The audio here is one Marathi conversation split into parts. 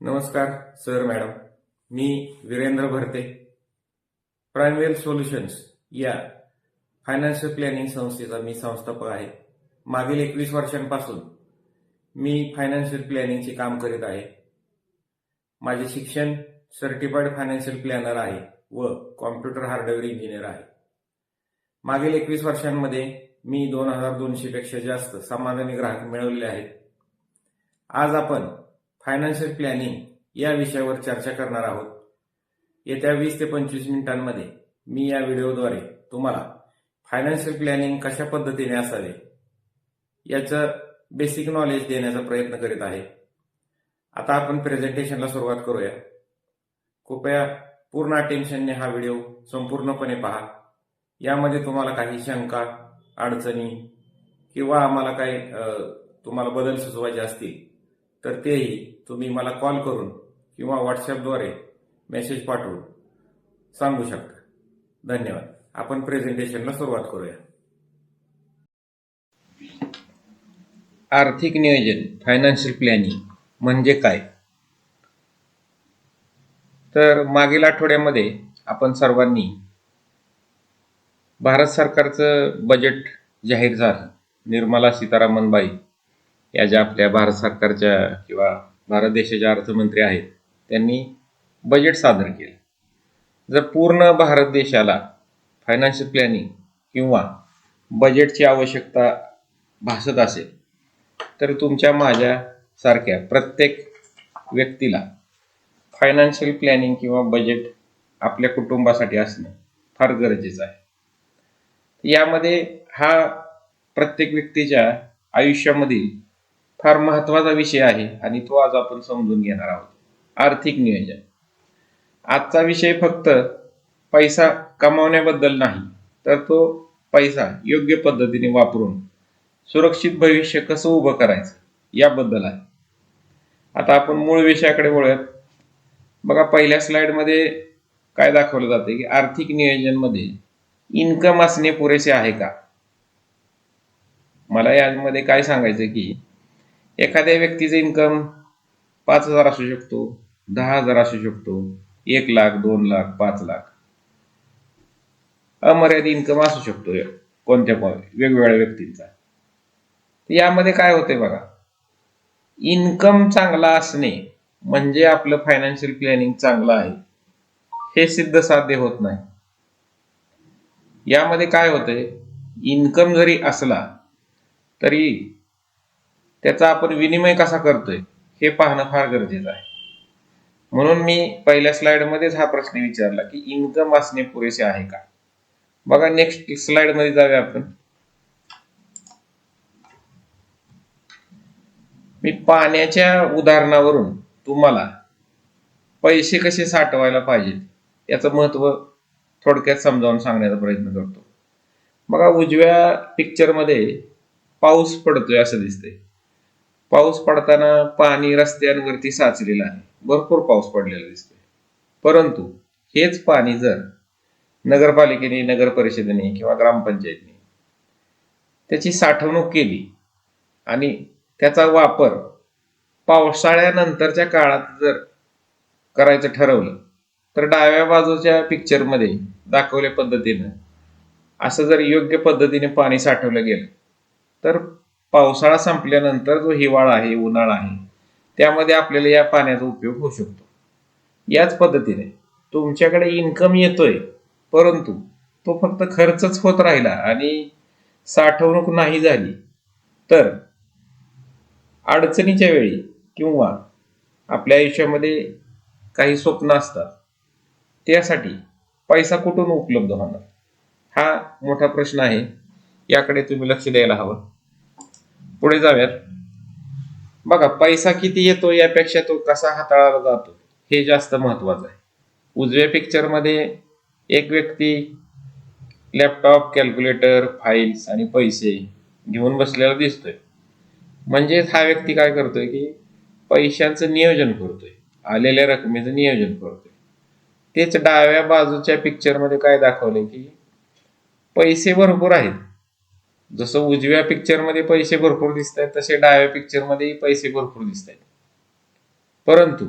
नमस्कार सर मॅडम, मी वीरेंद्र भरते. प्राइमवेल सोल्युशन्स या फायनान्शियल प्लॅनिंग संस्थेचा मी संस्थापक आहे. मागील 21 वर्षांपासून मी फायनान्शियल प्लॅनिंगचे काम करीत आहे. माझे शिक्षण सर्टिफाईड फायनान्शियल प्लॅनर आहे व कॉम्प्युटर हार्डवेअर इंजिनियर आहे. मागील 21 वर्षांमध्ये मी 2200 पेक्षा जास्त समाधानी ग्राहक मिळवलेले आहेत. आज आपण फायनान्शियल प्लॅनिंग या विषयावर चर्चा करणार आहोत. येत्या 20 ते 25 मिनिटांमध्ये मी या व्हिडिओद्वारे तुम्हाला फायनान्शियल प्लॅनिंग कशा पद्धतीने असावे याचं बेसिक नॉलेज देण्याचा प्रयत्न करीत आहे. आता आपण प्रेझेंटेशनला सुरुवात करूया. कृपया पूर्ण अटेन्शनने हा व्हिडिओ संपूर्णपणे पहा. यामध्ये तुम्हाला काही शंका, अडचणी किंवा आम्हाला काही तुम्हाला बदल सुचवायचे असतील तर तेही तुम्ही मला कॉल करून किंवा व्हॉट्सअपद्वारे मेसेज पाठवून सांगू शकता. धन्यवाद. आपण प्रेझेंटेशनला सुरुवात करूया. आर्थिक नियोजन फायनान्शियल प्लॅनिंग म्हणजे काय? तर मागील आठवड्यामध्ये आपण सर्वांनी भारत सरकारचं बजेट जाहीर झालं. निर्मला सीतारामनबाई या ज्या आपल्या भारत सरकारच्या किंवा भारत देशाच्या अर्थमंत्री आहेत, त्यांनी बजेट सादर केले. जर पूर्ण भारत देशाला फायनान्शियल प्लॅनिंग किंवा बजेटची आवश्यकता भासत असेल तर तुमच्या माझ्यासारख्या प्रत्येक व्यक्तीला फायनान्शियल प्लॅनिंग किंवा बजेट आपल्या कुटुंबासाठी असणं फार गरजेचं आहे. यामध्ये हा प्रत्येक व्यक्तीच्या आयुष्यामधील फार महत्त्वाचा विषय आहे आणि तो आज आपण समजून घेणार आहोत. आर्थिक नियोजन. आजचा विषय फक्त पैसा कमावण्याबद्दल नाही, तर तो पैसा योग्य पद्धतीने वापरून सुरक्षित भविष्य कसं उभं करायचं याबद्दल आहे. आता आपण मूळ विषयाकडे वळूयात. बघा, पहिल्या स्लाइडमध्ये काय दाखवलं जाते की आर्थिक नियोजन मध्ये इन्कम असणे पुरेसे आहे का? मला यामध्ये काय सांगायचं की एखाद्या व्यक्तीचं इन्कम 5,000 असू शकतो, 10,000 असू शकतो, 1 लाख, 2 लाख, 5 लाख, अमर्यादित इन्कम असू शकतो कोणत्या वेगवेगळ्या व्यक्तींचा. यामध्ये काय होते बघा, इन्कम चांगला असणे म्हणजे आपलं फायनान्शियल प्लॅनिंग चांगलं आहे हे सिद्ध साध्य होत नाही. यामध्ये काय होतंय, इन्कम जरी असला तरी त्याचा आपण विनिमय कसा करतोय हे पाहणं फार गरजेचं आहे. म्हणून मी पहिल्या स्लाइडमध्येच हा प्रश्न विचारला की इन्कम असणे पुरेसे आहे का? बघा, नेक्स्ट स्लाइड मध्ये जाऊया आपण. मी पाण्याच्या उदाहरणावरून तुम्हाला पैसे कसे साठवायला पाहिजेत याचं महत्व थोडक्यात समजावून सांगण्याचा प्रयत्न करतो. बघा, उजव्या पिक्चर मध्ये पाऊस पडतोय असं दिसतंय. पाऊस पडताना पाणी रस्त्यांवरती साचलेलं आहे, भरपूर पाऊस पडलेला दिसतोय. परंतु हेच पाणी जर नगरपालिकेने, नगर परिषदेने किंवा ग्रामपंचायतीने त्याची साठवणूक केली आणि त्याचा वापर पावसाळ्यानंतरच्या काळात जर करायचं ठरवलं तर डाव्या बाजूच्या पिक्चर मध्ये दाखवल्या पद्धतीनं असं जर योग्य पद्धतीने पाणी साठवलं गेलं तर पावसाळा संपल्यानंतर जो हिवाळा आहे, उन्हाळा आहे, त्यामध्ये आपल्याला या पाण्याचा उपयोग होऊ शकतो. याच पद्धतीने तुमच्याकडे इन्कम येतोय परंतु तो फक्त खर्चच होत राहिला आणि साठवणूक नाही झाली तर अडचणीच्या वेळी किंवा आपल्या आयुष्यामध्ये काही स्वप्न असतात, त्यासाठी पैसा कुठून उपलब्ध होणार हा मोठा प्रश्न आहे. याकडे तुम्ही लक्ष द्यायला हवं. पुढे जाऊयात. बघा, पैसा किती येतो यापेक्षा तो कसा हाताळला जातो हे जास्त महत्वाचं आहे. उजव्या पिक्चर मध्ये एक व्यक्ती लॅपटॉप, कॅल्क्युलेटर, फाईल्स आणि पैसे घेऊन बसलेला दिसतोय. म्हणजे हा व्यक्ती काय करतोय की पैशांचं नियोजन करतोय, आलेल्या रकमेचं नियोजन करतोय. तेच डाव्या बाजूच्या पिक्चर मध्ये काय दाखवले की पैसे भरपूर आहेत. जसं उजव्या पिक्चर मध्ये पैसे भरपूर दिसत आहेत तसे डाव्या पिक्चर मध्ये पैसे भरपूर दिसत आहेत, परंतु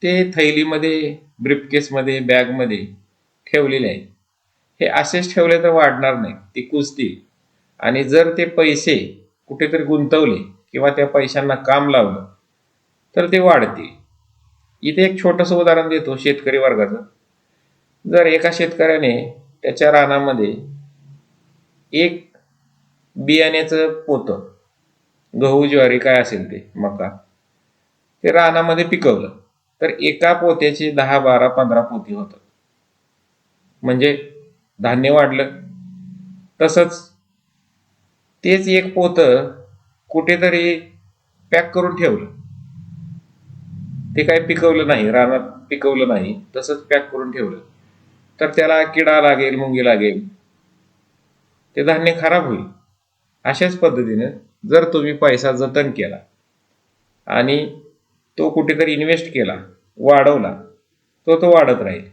ते थैलीमध्ये, ब्रीफकेसमध्ये, बॅगमध्ये ठेवलेले आहे. हे असेच ठेवले तर वाढणार नाही, ते कुजतील. आणि जर ते पैसे कुठेतरी गुंतवले किंवा त्या पैशांना काम लावलं तर ते वाढतील. इथे एक छोटंसं उदाहरण देतो शेतकरी वर्गाचं. जर एका शेतकऱ्याने त्याच्या रानामध्ये एक बियाण्याचं पोतं, गहू, ज्वारी काय असेल ते, मका, ते रानामध्ये पिकवलं तर एका पोत्याची 10, 12, 15 पोती होतात. म्हणजे धान्य वाढलं. तसंच तेच एक पोतं कुठेतरी पॅक करून ठेवलं, ते काही पिकवलं नाही, रानात पिकवलं नाही, तसंच पॅक करून ठेवलं, तर त्याला किडा लागेल, मुंगी लागेल, ते धान्य खराब होईल. अशाच पद्धतीने जर तुम्ही पैसा जतन केला आणि तो कुठेतरी इन्व्हेस्ट केला, वाढवला, तो वाढत राहील.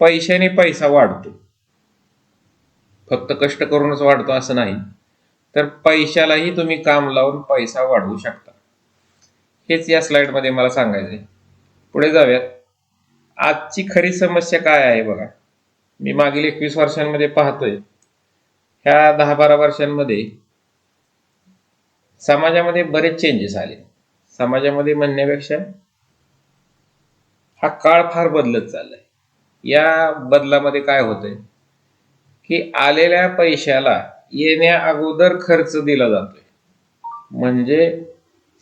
पैशाने पैसा वाढतो, फक्त कष्ट करूनच वाढतो असं नाही, तर पैशालाही तुम्ही काम लावून पैसा वाढवू शकता. हेच या स्लाइडमध्ये मला सांगायचंय. पुढे जाऊयात. आजची खरी समस्या काय आहे बघा. मी मागील 21 वर्षांमध्ये पाहतोय, ह्या 10-12 वर्षांमध्ये समाजामध्ये बरेच चेंजेस आले. समाजामध्ये म्हणण्यापेक्षा हा काळ फार बदलत चाललाय. या बदलामध्ये काय होतंय की आलेल्या पैशाला येण्या अगोदर खर्च दिला जातोय. म्हणजे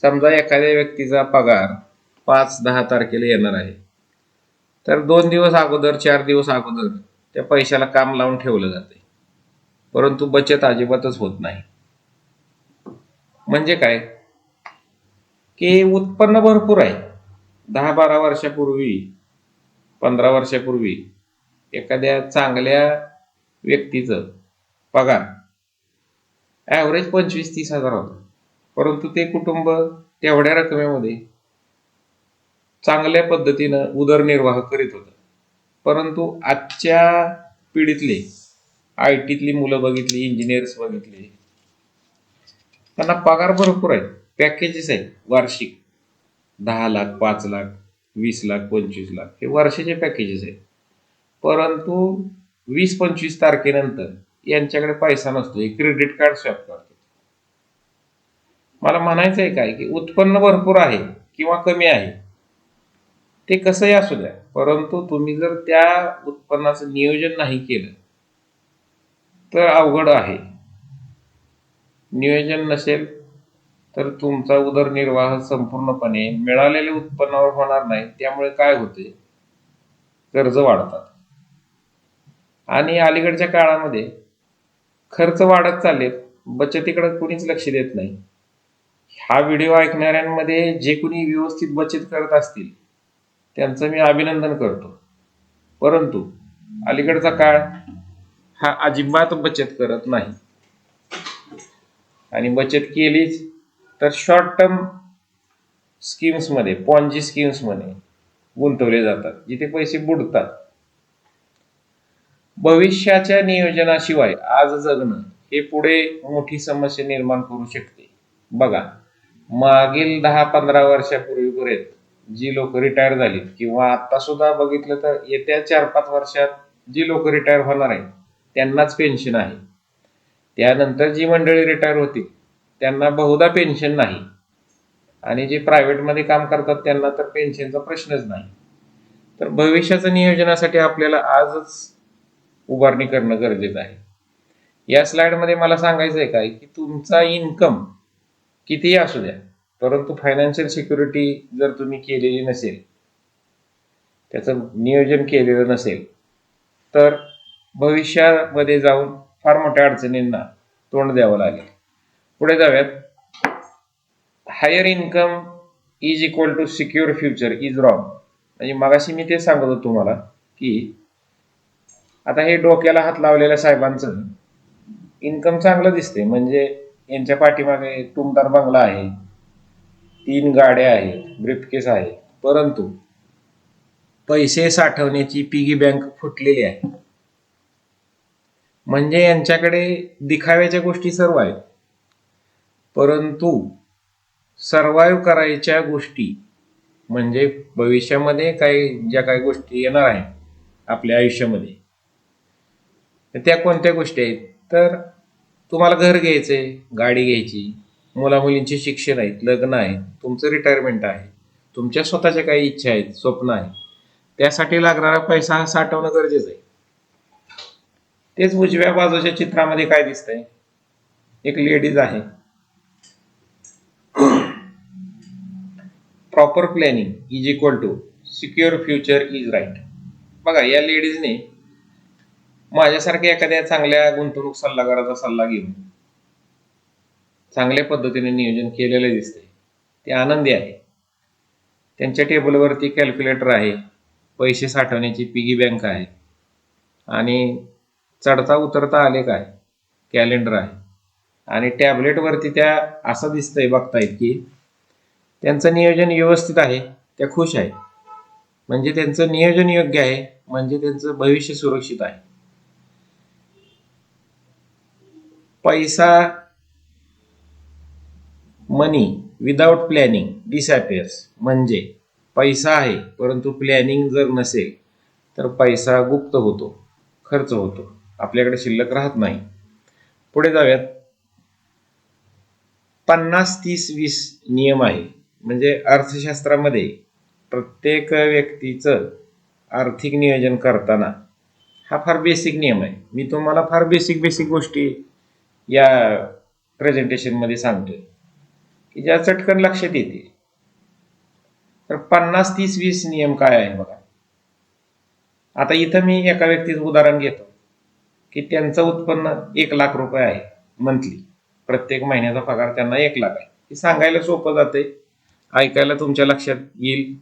समजा एखाद्या व्यक्तीचा पगार 5-10 तारखेला येणार आहे, तर 2 दिवस अगोदर, 4 दिवस अगोदर त्या पैशाला काम लावून ठेवलं जाते, परंतु बचत अजिबातच होत नाही. म्हणजे काय की उत्पन्न भरपूर आहे. 10-12 वर्षापूर्वी, 15 वर्षापूर्वी एखाद्या चांगल्या व्यक्तीचं पगार ॲव्हरेज 25-30 हजार होता, परंतु ते कुटुंब तेवढ्या रकमेमध्ये चांगल्या पद्धतीनं उदरनिर्वाह करीत होतं. परंतु आजच्या पिढीतले, आय टीतली मुलं बघितली, इंजिनियर्स बघितले, त्यांना पगार भरपूर आहे, पॅकेजेस आहेत वार्षिक, 10 लाख, 5 लाख, 20 लाख, 25 लाख, हे वर्षाचे पॅकेजेस आहेत. परंतु 20-25 तारखेनंतर यांच्याकडे पैसा नसतो, हे क्रेडिट कार्ड स्वॅप करतो. मला म्हणायचं आहे काय की उत्पन्न भरपूर आहे किंवा कमी आहे, ते कसंही असू द्या, परंतु तुम्ही जर त्या उत्पन्नाचं नियोजन नाही केलं तर अवघड आहे. नियोजन नसेल तर तुमचा उदरनिर्वाह संपूर्णपणे मिळालेल्या उत्पन्नावर होणार नाही. त्यामुळे काय होते, कर्ज वाढतात आणि अलीकडच्या काळामध्ये खर्च वाढत चाललेत, बचतीकडे कुणीच लक्ष देत नाही. हा व्हिडिओ ऐकणाऱ्यांमध्ये जे कुणी व्यवस्थित बचत करत असतील त्यांचं मी अभिनंदन करतो. परंतु अलीकडचा काळ हा अजिबात बचत करत नाही, आणि बचत केलीच तर शॉर्ट टर्म स्कीम्समध्ये, पॉन्जी स्कीम्समध्ये गुंतवले जातात, जिथे पैसे बुडतात. भविष्याच्या नियोजनाशिवाय आज जगणं हे पुढे मोठी समस्या निर्माण करू शकते. बघा, मागील 10-15 वर्षापूर्वीपर्यंत जी लोक रिटायर झालीत किंवा आता सुद्धा बघितलं तर येत्या 4-5 वर्षात जी लोक रिटायर होणार आहेत त्यांनाच पेन्शन आहे. त्यानंतर जी मंडळी रिटायर होतील त्यांना बहुधा पेन्शन नाही, आणि जे प्रायव्हेटमध्ये काम करतात त्यांना तर पेन्शनचा प्रश्नच नाही. तर भविष्याच्या नियोजनासाठी आपल्याला आजच उभारणी करणं गरजेचं आहे. या स्लाइडमध्ये मला सांगायचं आहे काय की तुमचा इन्कम कितीही असू द्या, परंतु फायनान्शियल सिक्युरिटी जर तुम्ही केलेली नसेल, त्याचं नियोजन केलेलं नसेल, तर भविष्यामध्ये जाऊन फार मोठ्या अडचणींना तोंड द्यावं लागेल. पुढे जाऊयात. Higher income is equal to secure future is wrong. म्हणजे मगाशी मी ते सांगत होतो तुम्हाला की आता हे डोक्याला हात लावलेल्या साहेबांचं इन्कम चांगलं दिसते, म्हणजे यांच्या पाठीमागे टुमदार बंगला आहे, 3 गाड्या आहेत, ब्रीफकेस आहे, परंतु पैसे साठवण्याची पिगी बँक फुटलेली आहे. म्हणजे यांच्याकडे दिखाव्याच्या गोष्टी सर्व आहेत, परंतु सर्वाईव्ह करायच्या गोष्टी म्हणजे भविष्यामध्ये ज्या काही गोष्टी येणार आहेत आपल्या आयुष्यामध्ये, तर त्या कोणत्या गोष्टी आहेत? तर तुम्हाला घर घ्यायचंय, गाडी घ्यायची, मुलामुलींची शिक्षण आहेत, लग्न आहे, तुमचं रिटायरमेंट आहे, तुमच्या स्वतःच्या काही इच्छा आहेत, स्वप्न आहे, त्यासाठी लागणारा पैसा हा साठवणं गरजेचं आहे. तेच उजव्या बाजूच्या चित्रामध्ये काय दिसतंय? एक लेडीज आहे. Proper planning is equal to secure future is right. बघा, या लेडीजने माझ्यासारख्या एखाद्या चांगल्या गुंतवणूक सल्लागाराचा सल्ला घेऊन चांगल्या पद्धतीने नियोजन केलेलं दिसतंय. ते आनंदी आहे. त्यांच्या टेबलवरती कॅल्क्युलेटर आहे, पैसे साठवण्याची पिगी बँक आहे आणि चढता उतरता आलेख आहे, कॅलेंडर आहे आणि टॅबलेटवरती त्या असं दिसतंय बघतायत की त्यांचं नियोजन व्यवस्थित आहे, त्या खुश आहेत. म्हणजे त्यांचं नियोजन योग्य आहे, म्हणजे त्यांचं भविष्य सुरक्षित आहे. पैसा, मनी विदाउट प्लॅनिंग डिसअपियर्स. म्हणजे पैसा आहे परंतु प्लॅनिंग जर नसेल तर पैसा गुप्त होतो, खर्च होतो, आपल्याकडे शिल्लक राहत नाही. पुढे जाऊयात. 50-30-20 नियम आहे. म्हणजे अर्थशास्त्रामध्ये प्रत्येक व्यक्तीचं आर्थिक नियोजन करताना हा फार बेसिक नियम आहे. मी तुम्हाला फार बेसिक गोष्टी या प्रेझेंटेशनमध्ये सांगतोय की ज्या चटकन लक्षात येते. तर 50-30-20 नियम काय आहे बघा. आता इथं मी एका व्यक्तीचं उदाहरण घेतो की त्यांचं उत्पन्न 1 लाख रुपये आहे मंथली. प्रत्येक महिन्याचा पगार त्यांना 1 लाख आहे. हे सांगायला सोपं जाते, ऐकायला तुमच्या लक्षात येईल.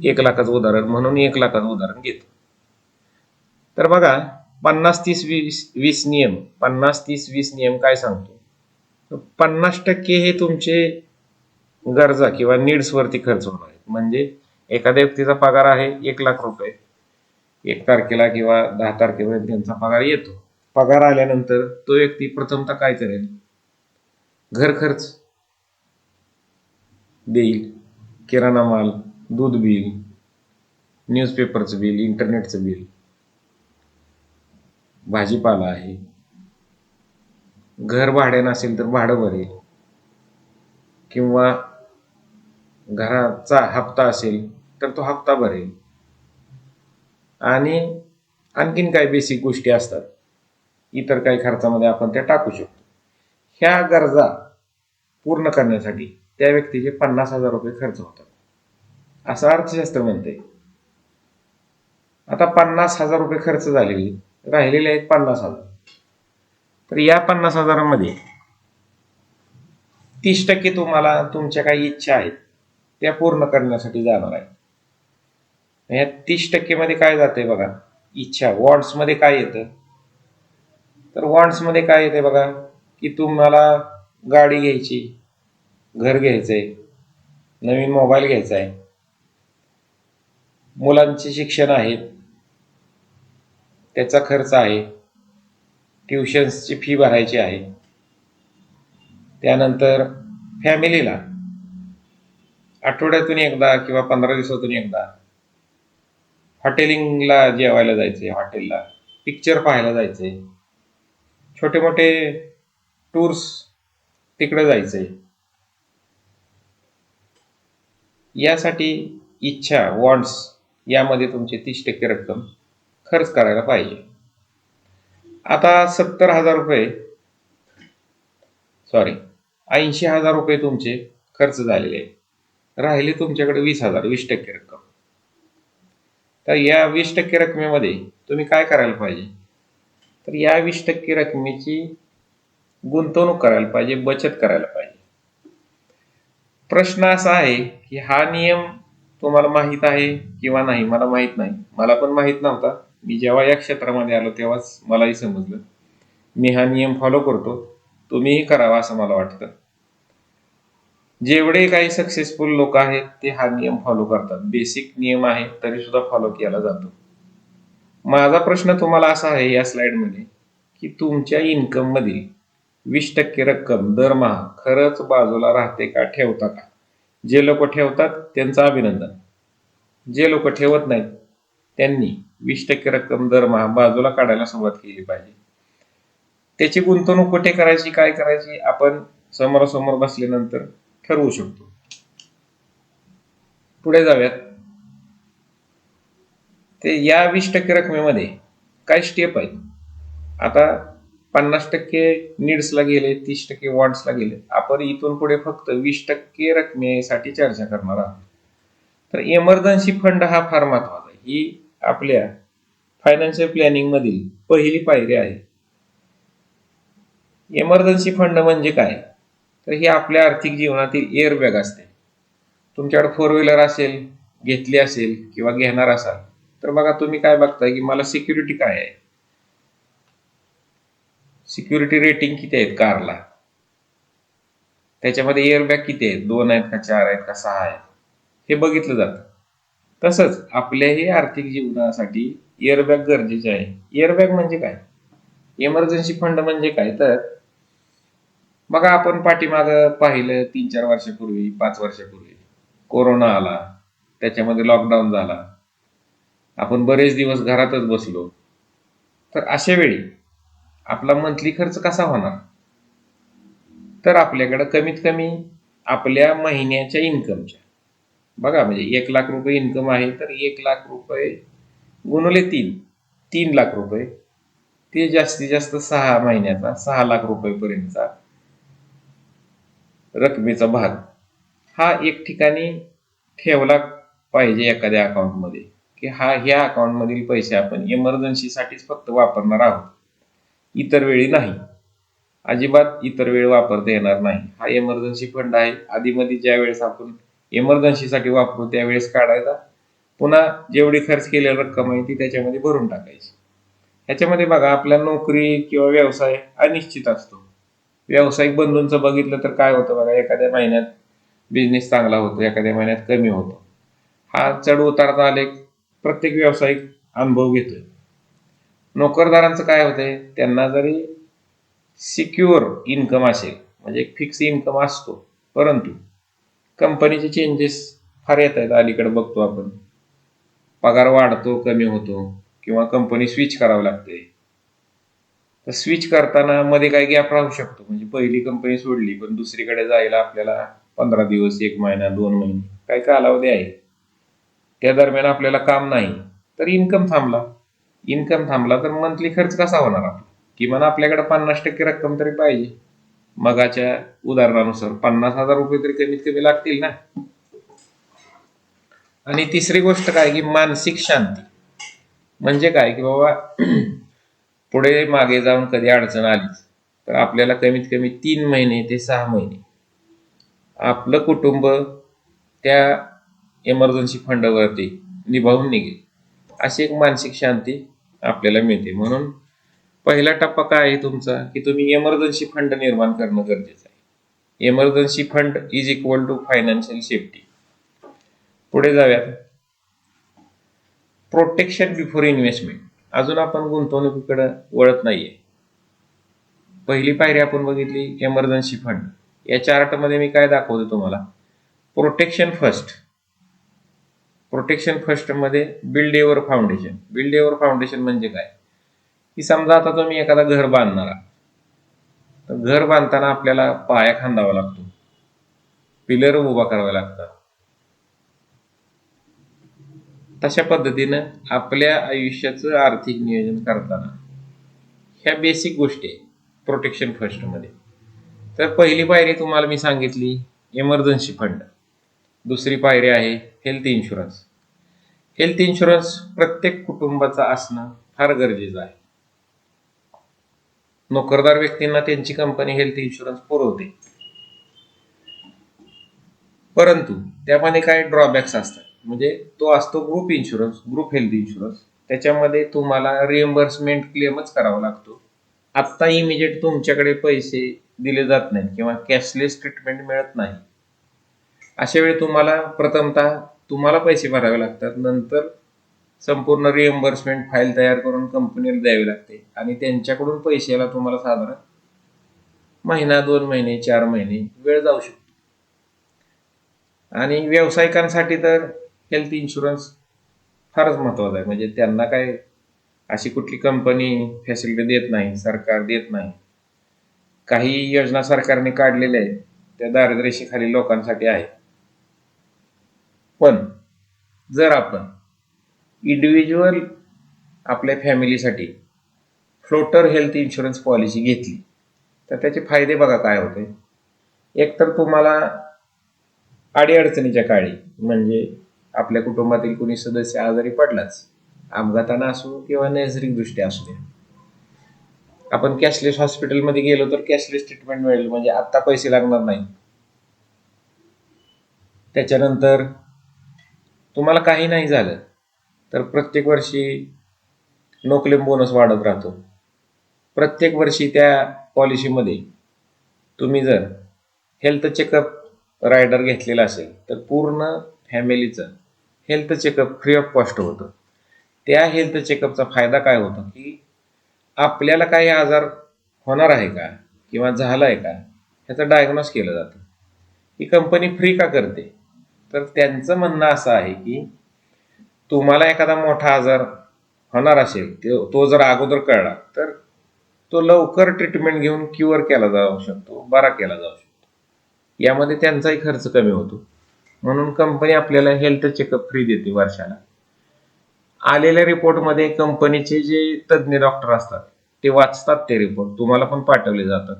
1 लाखाचं उदाहरण म्हणून 1 लाखाचं उदाहरण घेतो. तर बघा, 50-30-20 नियम, 50-30-20 नियम काय सांगतो? 50% हे तुमचे गरजा किंवा नीड्स वरती खर्च होणार आहेत. म्हणजे एखाद्या व्यक्तीचा पगार आहे 1 लाख रुपये, 1 तारखेला किंवा 10 तारखेपर्यंत त्यांचा पगार येतो. पगार आल्यानंतर तो व्यक्ती प्रथमतः काय करेल? घर खर्च देईल, किराणा माल, दूध बिल, न्यूजपेपरचं बिल, इंटरनेटचं बिल, भाजीपाला आहे, घर भाडे नसेल तर भाडं भरेल, किंवा घराचा हप्ता असेल तर तो हप्ता भरेल. आणि आणखीन काही बेसिक गोष्टी असतात, इतर काही खर्चामध्ये आपण त्या टाकू शकतो. ह्या गरजा पूर्ण करण्यासाठी त्या व्यक्तीचे 50,000 रुपये खर्च होतात असं अर्थशास्त्र म्हणते. आता 50,000 रुपये खर्च झालेले, राहिलेले आहेत 50,000. तर या 50,000मध्ये 30% तुम्हाला तुमच्या काही इच्छा आहेत त्या पूर्ण करण्यासाठी जाणार आहे. या 30% मध्ये काय जाते बघा? इच्छा. वॉन्ट्स मध्ये काय येतं? तर वॉन्ट्स मध्ये काय येते बघा, की तुम्हाला गाडी घ्यायची, घर घ्यायचंय, नवीन मोबाईल घ्यायचा आहे, मुलांचे शिक्षण आहेत, त्याचा खर्च आहे, ट्युशन्सची फी भरायची आहे, त्यानंतर फॅमिलीला आठवड्यातून एकदा किंवा 15 दिवसातून एकदा हॉटेलिंगला जेवायला जायचंय, हॉटेलला पिक्चर पाहायला जायचंय, छोटे मोठे टूर्स तिकडे जायचंय. यासाठी इच्छा, वॉन्ट्स यामध्ये तुमची 30% रक्कम खर्च करायला पाहिजे. आता 70,000 रुपये, 80,000 रुपये तुमचे खर्च झालेले आहेत. राहिले तुमच्याकडे 20,000, 20% रक्कम. तर या 20% रकमेमध्ये तुम्ही काय करायला पाहिजे? तर या 20% रकमेची गुंतवणूक करायला पाहिजे, बचत करायला पाहिजे. प्रश्न असा आहे की हा नियम तुम्हाला माहित आहे किंवा नाही? मला माहित नाही, मला पण माहित नव्हता. मी जेव्हा या क्षेत्रामध्ये आलो तेव्हाच मलाही समजलं. मी हा नियम फॉलो करतो, तुम्हीही करावा असं मला वाटतं. जेवढे काही सक्सेसफुल लोक आहेत ते हा नियम फॉलो करतात. बेसिक नियम आहे तरी सुद्धा फॉलो केला जातो. माझा प्रश्न तुम्हाला असा आहे या स्लाइडमध्ये की तुमच्या इन्कम मधील 20% रक्कम दरमहा खरंच बाजूला राहते का, ठेवता का? जे लोक ठेवतात त्यांचं अभिनंदन, जे लोक ठेवत नाहीत त्यांनी 20% रक्कम दरमहा बाजूला काढायला सुरुवात केली पाहिजे. त्याची गुंतवणूक कुठे करायची, काय करायची, आपण समोरासमोर बसल्यानंतर ठरवू शकतो. पुढे जाऊयात. ते या 20% रकमेमध्ये काय स्टेप आहेत. आता 50% नीड्सला गेले, 30% वॉन्ट्सला गेले. आपण इथून पुढे फक्त 20% रकमेसाठी चर्चा करणार आहोत. तर इमर्जन्सी फंड हा फार महत्वाचा आहे. ही आपल्या फायनान्शियल प्लॅनिंग मधील पहिली पायरी आहे. इमर्जन्सी फंड म्हणजे काय, तर ही आपल्या आर्थिक जीवनातील एअरबॅग असते. तुमच्याकडे 4 व्हीलर असेल, घेतली असेल किंवा घेणार असाल तर बघा तुम्ही काय बघताय की मला सिक्युरिटी काय आहे, सिक्युरिटी रेटिंग किती आहेत कारला, त्याच्यामध्ये एअरबॅग किती आहेत, 2 आहेत का 4 आहेत का 6 आहेत, हे बघितलं जातं. तसंच आपल्याही आर्थिक जीवनासाठी एअरबॅग गरजेचे आहे. एअरबॅग म्हणजे काय, इमर्जन्सी फंड म्हणजे काय, तर बघा आपण पाठीमाग पाहिलं 3-4 वर्षापूर्वी, 5 वर्षापूर्वी कोरोना आला, त्याच्यामध्ये लॉकडाऊन झाला, आपण बरेच दिवस घरातच बसलो. तर अशा वेळी आपला मंथली खर्च कसा होणार, तर आपल्याकडे कमीत कमी आपल्या महिन्याच्या इन्कमच्या, बघा म्हणजे 1 लाख रुपये इन्कम आहे तर 1 लाख रुपये गुणुले 3 लाख रुपये, ते जास्तीत जास्त 6 महिन्याचा 6 लाख रुपयेपर्यंतचा रकमेचा भाग हा एक ठिकाणी ठेवला पाहिजे एखाद्या अकाउंटमध्ये, की ह्या अकाउंटमधील पैसे आपण इमर्जन्सीसाठीच फक्त वापरणार आहोत, इतर वेळी नाही, अजिबात इतर वेळ वापरता येणार नाही. हा इमर्जन्सी फंड आहे. आधीमध्ये ज्या वेळेस आपण इमर्जन्सीसाठी वापरू त्यावेळेस काढायचा, पुन्हा जेवढी खर्च केलेली रक्कम आहे ती त्याच्यामध्ये भरून टाकायची. ह्याच्यामध्ये बघा आपल्या नोकरी किंवा व्यवसाय अनिश्चित असतो. व्यावसायिक बंधूंचं बघितलं तर काय होतं बघा, एखाद्या महिन्यात बिझनेस चांगला होतो, एखाद्या महिन्यात कमी होतो. हा चढ उतारचा आलेख प्रत्येक व्यावसायिक अनुभव घेतोय. नोकरदारांचं काय होतंय, त्यांना जरी सिक्युअर इन्कम असेल म्हणजे एक फिक्स इन्कम असतो, परंतु कंपनीचे चेंजेस फार येत आहेत. अलीकडे बघतो आपण, पगार वाढतो, कमी होतो, किंवा कंपनी स्विच करावी लागते. तर स्विच करताना मध्ये काही गॅप राहू शकतो, म्हणजे पहिली कंपनी सोडली पण दुसरीकडे जायला आपल्याला 15 दिवस, 1 महिना, 2 महिने काही कालावधी आहे. त्या दरम्यान आपल्याला काम नाही तर इन्कम थांबला तर मंथली खर्च कसा होणार आपला, किमान आपल्याकडे 50% रक्कम तरी पाहिजे. मगाच्या उदाहरणानुसार 50,000 रुपये तरी कमीत कमी लागतील ना. आणि तिसरी गोष्ट काय की मानसिक शांती, म्हणजे काय की बाबा पुढे मागे जाऊन कधी अडचण आली तर आपल्याला कमीत कमी 3 महिने ते 6 महिने आपलं कुटुंब त्या इमर्जन्सी फंडवरती निभावून निघेल, अशी एक मानसिक शांती आपल्याला मिळते. म्हणून पहिला टप्पा काय आहे तुमचा, की तुम्ही इमर्जन्सी फंड निर्माण करणं गरजेचं आहे. Emergency fund is equal to financial safety. पुढे जाऊयात. Protection before investment. अजून आपण गुंतवणुकीकडे वळत नाहीये. पहिली पायरी आपण बघितली इमर्जन्सी फंड. या चार्टमध्ये मी काय दाखवतो तुम्हाला, प्रोटेक्शन फर्स्ट. प्रोटेक्शन फर्स्ट मध्ये build your foundation. Build your foundation म्हणजे काय, की समजा आता तुम्ही एखादा घर बांधणार आहात, तर घर बांधताना आपल्याला पाया खांदावा लागतो, पिलर उभा करावा लागतात. तशा पद्धतीनं आपल्या आयुष्याचं आर्थिक नियोजन करताना ह्या बेसिक गोष्टी आहेत प्रोटेक्शन फर्स्ट मध्ये. तर पहिली पायरी तुम्हाला मी सांगितली इमर्जन्सी फंड. दुसरी पायरी आहे हेल्थ इन्शुरन्स. हेल्थ इन्शुरन्स प्रत्येक कुटुंबाचा असणं फार गरजेचं आहे. नोकरदार व्यक्तींना त्यांची कंपनी हेल्थ इन्शुरन्स पुरवते, परंतु त्यामध्ये काही ड्रॉबॅक्स असतात. म्हणजे तो असतो group insurance, group health insurance. त्याच्यामध्ये तुम्हाला रिएम्बर्समेंट क्लेमच करावा लागतो. आत्ता इमिजिएट तुमच्याकडे पैसे दिले जात नाहीत किंवा कॅशलेस ट्रीटमेंट मिळत नाही. अशा वेळी तुम्हाला प्रथमतः तुम्हाला पैसे भरावे लागतात, नंतर संपूर्ण रिएम्बर्समेंट फाईल तयार करून कंपनीला द्यावी लागते आणि त्यांच्याकडून पैशाला तुम्हाला साधारण महिना, 2 महिने, 4 महिने वेळ जाऊ शकतो. आणि व्यावसायिकांसाठी तर हेल्थ इन्शुरन्स फारच महत्वाचा आहे. म्हणजे त्यांना काय अशी कुठली कंपनी फॅसिलिटी देत नाही, सरकार देत नाही. काही योजना सरकारने काढलेल्या आहेत त्या दारिद्र्यरेषेखालील लोकांसाठी आहे. पण जर आपण इंडिव्हिज्युअल आपल्या फॅमिलीसाठी फ्लोटर हेल्थ इन्शुरन्स पॉलिसी घेतली तर त्याचे फायदे बघा काय होते. एक तर तुम्हाला अडीअडचणीच्या काळी म्हणजे आपल्या कुटुंबातील कुणी सदस्य आजारी पडलाच, अपघातानं असो किंवा नैसर्गिकदृष्ट्या असू द्या, आपण कॅशलेस हॉस्पिटलमध्ये गेलो तर कॅशलेस ट्रीटमेंट मिळेल. म्हणजे आत्ता पैसे लागणार नाही. त्याच्यानंतर तुम्हाला काही नाही झालं तर प्रत्येक वर्षी नो क्लेम बोनस वाढत राहतो. प्रत्येक वर्षी त्या पॉलिसीमध्ये तुम्ही जर हेल्थ चेकअप रायडर घेतलेला असेल तर पूर्ण फॅमिलीचं health checkup free of cost होतं. त्या हेल्थ चेकअपचा फायदा काय होतो की आपल्याला काही आजार होणार आहे का किंवा झाला आहे का ह्याचं डायग्नोस केलं जातं. ही कंपनी फ्री का करते, तर त्यांचं म्हणणं असं आहे की तुम्हाला एखादा मोठा आजार होणार असेल तो जर अगोदर कळला तर तो लवकर ट्रीटमेंट घेऊन क्युअर केला जाऊ शकतो, बरा केला जाऊ शकतो. यामध्ये त्यांचाही खर्च कमी होतो. म्हणून कंपनी आपल्याला हेल्थ चेकअप फ्री देते वर्षाला. आलेल्या रिपोर्टमध्ये कंपनीचे जे तज्ज्ञ डॉक्टर असतात ते वाचतात ते रिपोर्ट, तुम्हाला पण पाठवले जातात.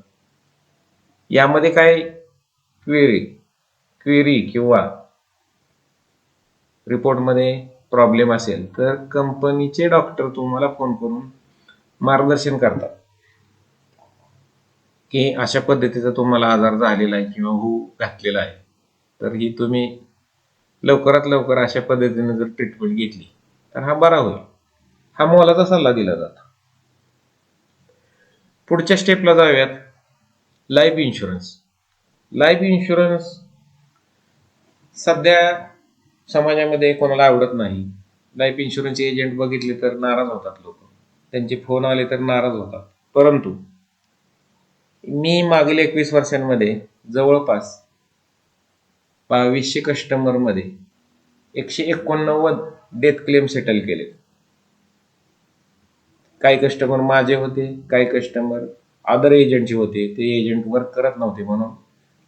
यामध्ये काय क्वेरी क्वेरी किंवा रिपोर्टमध्ये प्रॉब्लेम असेल तर कंपनीचे डॉक्टर तुम्हाला फोन करून मार्गदर्शन करतात की अशा पद्धतीचा तुम्हाला आजार झालेला आहे किंवा होऊ घातलेला आहे, तर ही तुम्ही लवकरात लवकर अशा पद्धतीने जर ट्रीटमेंट घेतली तर हा बरा होईल. हा मोलाचा सल्ला दिला जातो. पुढच्या स्टेपला जाऊयात. Life insurance. लाईफ इन्शुरन्स सध्या समाजामध्ये कोणाला आवडत नाही. लाईफ इन्शुरन्स एजंट बघितले तर नाराज होतात लोक, त्यांचे फोन आले तर नाराज होतात. परंतु मी मागील 21 वर्षांमध्ये जवळपास 2200 कस्टमरमध्ये 189 डेथ क्लेम सेटल केले. काही कस्टमर माझे होते, काही कस्टमर अदर एजंटचे होते, ते एजंट वर्क करत नव्हते म्हणून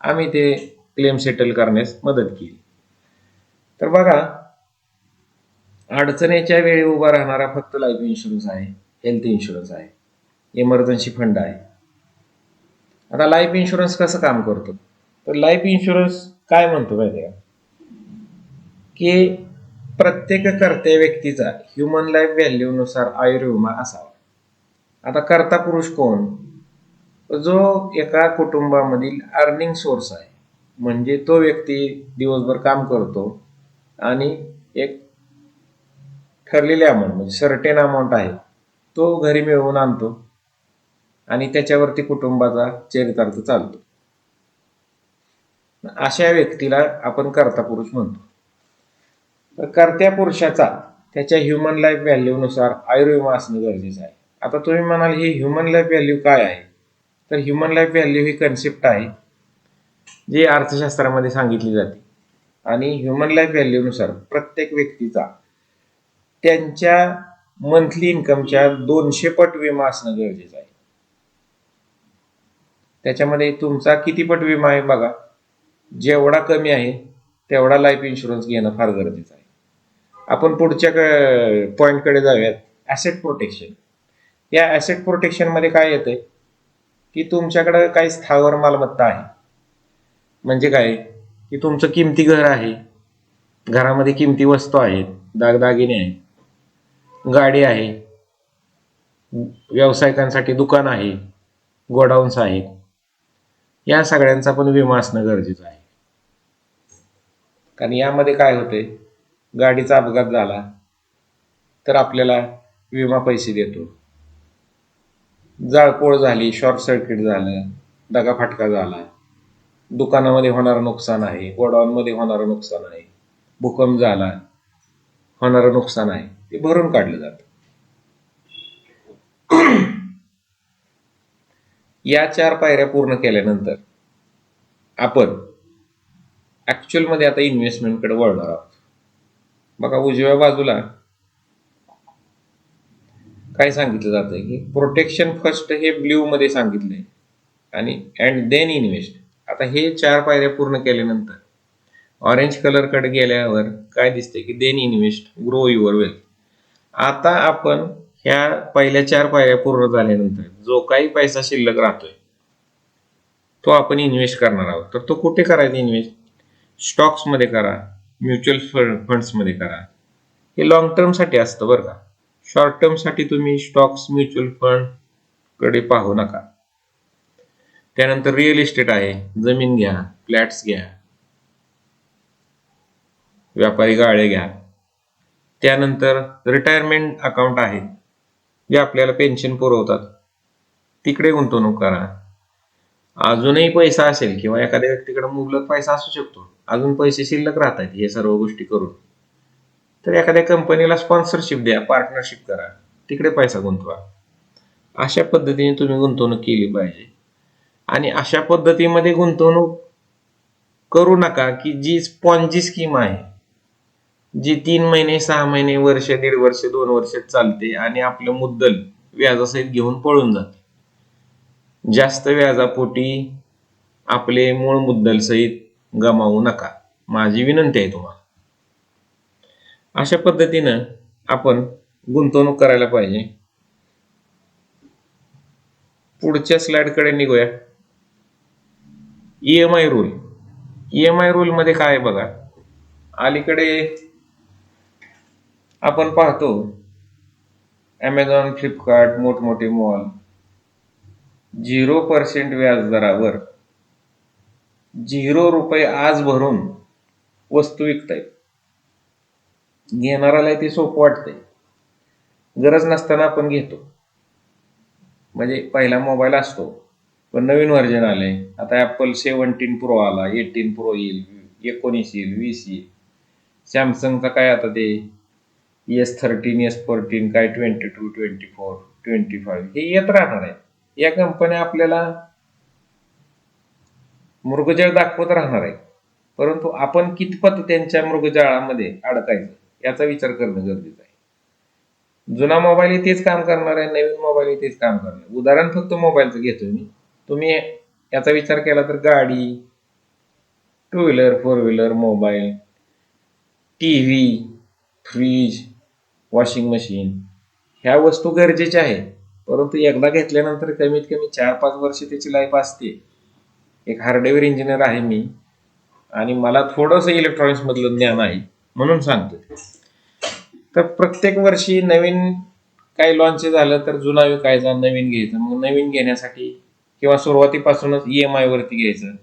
आम्ही ते क्लेम सेटल करण्यास मदत केली. तर बघा, अडचणीच्या वेळी उभा राहणारा फक्त लाईफ इन्शुरन्स आहे, हेल्थ इन्शुरन्स आहे, इमर्जन्सी फंड आहे. आता लाईफ इन्शुरन्स कसं काम करतो, तर लाईफ इन्शुरन्स काय म्हणतो माहिती आहे का, की प्रत्येक कर्त्या व्यक्तीचा ह्युमन लाईफ व्हॅल्यूनुसार आयुर्विमा असावा. आता कर्ता पुरुष कोण, जो एका कुटुंबामधील अर्निंग सोर्स आहे. म्हणजे तो व्यक्ती दिवसभर काम करतो आणि एक ठरलेले अमाऊंट म्हणजे सर्टेन अमाऊंट आहे तो घरी मिळवून आणतो आणि त्याच्यावरती कुटुंबाचा चरितार्थ चालतो. अशा व्यक्तीला आपण कर्ता पुरुष म्हणतो. तर कर्त्या पुरुषाचा त्याच्या ह्युमन लाईफ व्हॅल्यूनुसार आयुर्विमा असणं गरजेचं आहे. आता तुम्ही म्हणाल ही ह्युमन लाईफ व्हॅल्यू काय आहे, तर ह्युमन लाईफ व्हॅल्यू ही कन्सेप्ट आहे जी अर्थशास्त्रामध्ये सांगितली जाते. आणि ह्युमन लाईफ व्हॅल्यूनुसार प्रत्येक व्यक्तीचा त्यांच्या मंथली इन्कमच्या 200 पट विमा असणं गरजेचं आहे. त्याच्यामध्ये तुमचा किती पट विमा आहे बघा, जेवढा कमी आहे तेवढा लाईफ इन्शुरन्स घेणं फार गरजेचं आहे. आपण पुढच्या पॉईंटकडे जाऊयात. Asset protection. या ॲसेट प्रोटेक्शनमध्ये काय येतंय की तुमच्याकडे काही स्थावर मालमत्ता आहे. म्हणजे काय की तुमचं किमती घर आहे, घरामध्ये किमती वस्तू आहेत, दागदागिने आहेत, गाडी आहे, व्यावसायिकांसाठी दुकान आहे, गोडाऊन्स आहेत, या सगळ्यांचा पण विमा असणं गरजेचं आहे. कारण यामध्ये काय होते, गाडीचा अपघात झाला तर आपल्याला विमा पैसे देतो, जाळपोळ झाली, शॉर्ट सर्किट झालं, दगाफटका झाला, दुकानामध्ये होणारं नुकसान आहे, गोडाऊनमध्ये होणारं नुकसान आहे, भूकंप झाला होणारं नुकसान आहे, ते भरून काढलं जातं. या 4 पायऱ्या पूर्ण केल्यानंतर आपण ऍक्च्युअल मध्ये आता इन्व्हेस्टमेंटकडे वळणार आहोत. बघा उजव्या बाजूला काय सांगितलं जातंय की प्रोटेक्शन फर्स्ट हे ब्ल्यू मध्ये सांगितलंय आणि अँड देन इन्व्हेस्ट. आता हे 4 पायऱ्या पूर्ण केल्यानंतर ऑरेंज कलर कडे गेल्यावर काय दिसतंय की then invest grow your wealth. आता आपण ह्या पहिल्या 4 पायऱ्या पूर्ण झाल्यानंतर जो काही पैसा शिल्लक राहतोय तो आपण इन्व्हेस्ट करणार आहोत. तर तो कुठे करायचा इन्व्हेस्ट? स्टॉक्स मध्ये करा, म्युच्युअल फंड्स मध्ये करा. हे लॉंग टर्म साठी असतं बरं का. शॉर्ट टर्म साठी तुम्ही स्टॉक्स म्युच्युअल फंड कडे पाहू नका. त्यानंतर रिअल इस्टेट आहे, जमीन घ्या, फ्लॅट्स घ्या, व्यापारी गाळे घ्या. त्यानंतर रिटायरमेंट अकाउंट आहे जे आपल्याला पेन्शन पुरवतात, तिकडे गुंतवणूक करा. अजूनही पैसा असेल किंवा एखाद्या व्यक्तीकडे मुबलक पैसा असू शकतो, अजून पैसे शिल्लक राहत आहेत हे सर्व गोष्टी करून, तर एखाद्या कंपनीला स्पॉन्सरशिप द्या, पार्टनरशिप करा, तिकडे पैसा गुंतवा. अशा पद्धतीने तुम्ही गुंतवणूक केली पाहिजे. आणि अशा पद्धतीमध्ये गुंतवणूक करू नका की जी स्पॉन्जी स्कीम आहे, जी 3 महिने 6 महिने वर्ष 1.5 वर्ष 2 वर्ष चालते आणि आपलं मुद्दल व्याजासहित घेऊन पळून जाते. जास्त व्याजापोटी आपले मूळ मुद्दल सहित गमावू नका, माझी विनंती आहे तुम्हाला. अशा पद्धतीनं आपण गुंतवणूक करायला पाहिजे. पुढच्या स्लाइड कडे निघूया. EMI rule. ईएमआय रूल मध्ये काय आहे बघा, अलीकडे आपण पाहतो अमेझॉन, फ्लिपकार्ट, मोठमोठे मॉल 0% व्याज दरावर 0 रुपये आज भरून वस्तू विकतायत. घेणाराला ते सोपं वाटतंय, गरज नसताना आपण घेतो. म्हणजे पहिला मोबाईल असतो, पण नवीन व्हर्जन आले, आता ऍपल 17 प्रो आला, 18 प्रो येईल, 19 येईल, 20 येईल. सॅमसंगचा काय आता ते S13, S14, काय 22, 24, 25 हे येत राहणार आहे. या कंपन्या आपल्याला मृगजळ दाखवत राहणार आहे, परंतु आपण कितपत त्यांच्या मृगजळामध्ये अडकायचं याचा विचार करणं गरजेचं आहे. जुना मोबाईल तेच काम करणार आहे, नवीन मोबाईल तेच काम करणार आहे. उदाहरण फक्त मोबाईलचं घेतोय मी. तुम्ही याचा विचार केला तर गाडी, 2 wheeler 4 wheeler, mobile, TV, fridge, washing machine ह्या वस्तू गरजेच्या आहेत, परंतु एकदा घेतल्यानंतर कमीत कमी 4-5 वर्ष त्याची लाईफ असते. एक हार्डवेअर इंजिनियर आहे मी आणि मला थोडंसं इलेक्ट्रॉनिक्स मधलं ज्ञान आहे म्हणून सांगतो. तर प्रत्येक वर्षी नवीन काही लॉन्च झालं तर जुना विकायचा, नवीन घ्यायचं. मग नवीन घेण्यासाठी किंवा सुरुवातीपासूनच ईएमआय वरती घ्यायचं.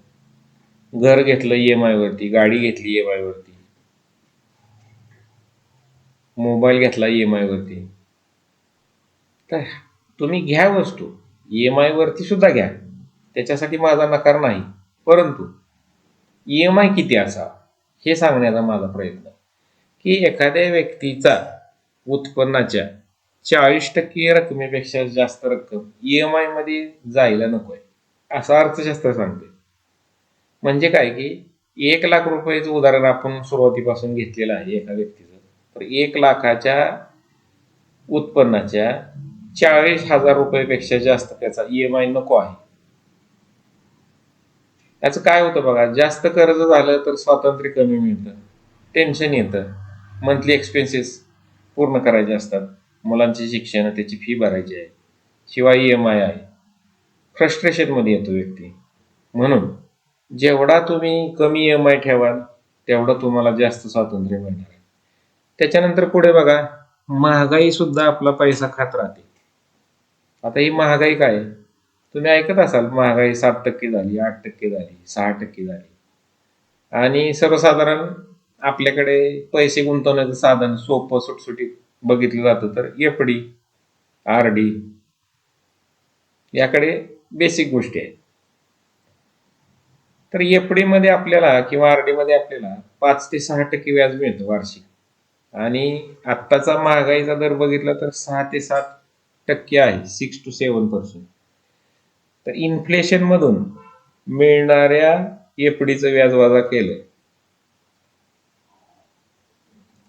घर घेतलं ईएमआय वरती, गाडी घेतली ईएमआय वरती, मोबाईल घेतला ईएमआय वरती. तर तुम्ही घ्या वस्तू ईएमआय वरती सुद्धा घ्या, त्याच्यासाठी माझा नकार नाही, परंतु ईएमआय किती असावा हे सांगण्याचा माझा प्रयत्न आहे. की एखाद्या व्यक्तीचा उत्पन्नाच्या 40% रकमेपेक्षा जास्त रक्कम ईएमआय मध्ये जायला नकोय, असं अर्थशास्त्र सांगते. म्हणजे काय की 1 लाख रुपयाचं उदाहरण आपण सुरुवातीपासून घेतलेलं आहे एका व्यक्तीचं, तर 1 लाखाच्या उत्पन्नाच्या 40,000 रुपयापेक्षा जास्त त्याचा ईएमआय नको आहे. याचं काय होतं बघा, जास्त कर्ज झालं तर स्वातंत्र्य कमी मिळतं, टेन्शन येतं, मंथली एक्सपेन्सेस पूर्ण करायचे असतात, मुलांचे शिक्षण, त्याची फी भरायची आहे, शिवाय ईएमआय आहे, फ्रस्ट्रेशन मध्ये येतो व्यक्ती. म्हणून जेवढा तुम्ही कमी ईएमआय ठेवाल तेवढं तुम्हाला जास्त स्वातंत्र्य मिळणार आहे. त्याच्यानंतर पुढे बघा, महागाई सुद्धा आपला पैसा खात राहते. आता ही महागाई काय आहे? तुम्ही ऐकत असाल महागाई 7% झाली, 8% झाली, 6% झाली. आणि सर्वसाधारण आपल्याकडे पैसे गुंतवण्याचं साधन सोपं सुटसुटीत बघितलं जातं तर एफडी, आरडी याकडे बेसिक गोष्टी आहेत. तर एफडी मध्ये आपल्याला किंवा आरडी मध्ये आपल्याला 5 ते 6% व्याज मिळतं वार्षिक. आणि आत्ताचा महागाईचा दर बघितला तर 6 ते 7% आहे, 6 to 7%. तर इन्फ्लेशन मधून मिळणाऱ्या एफडीचं व्याज वजा केलं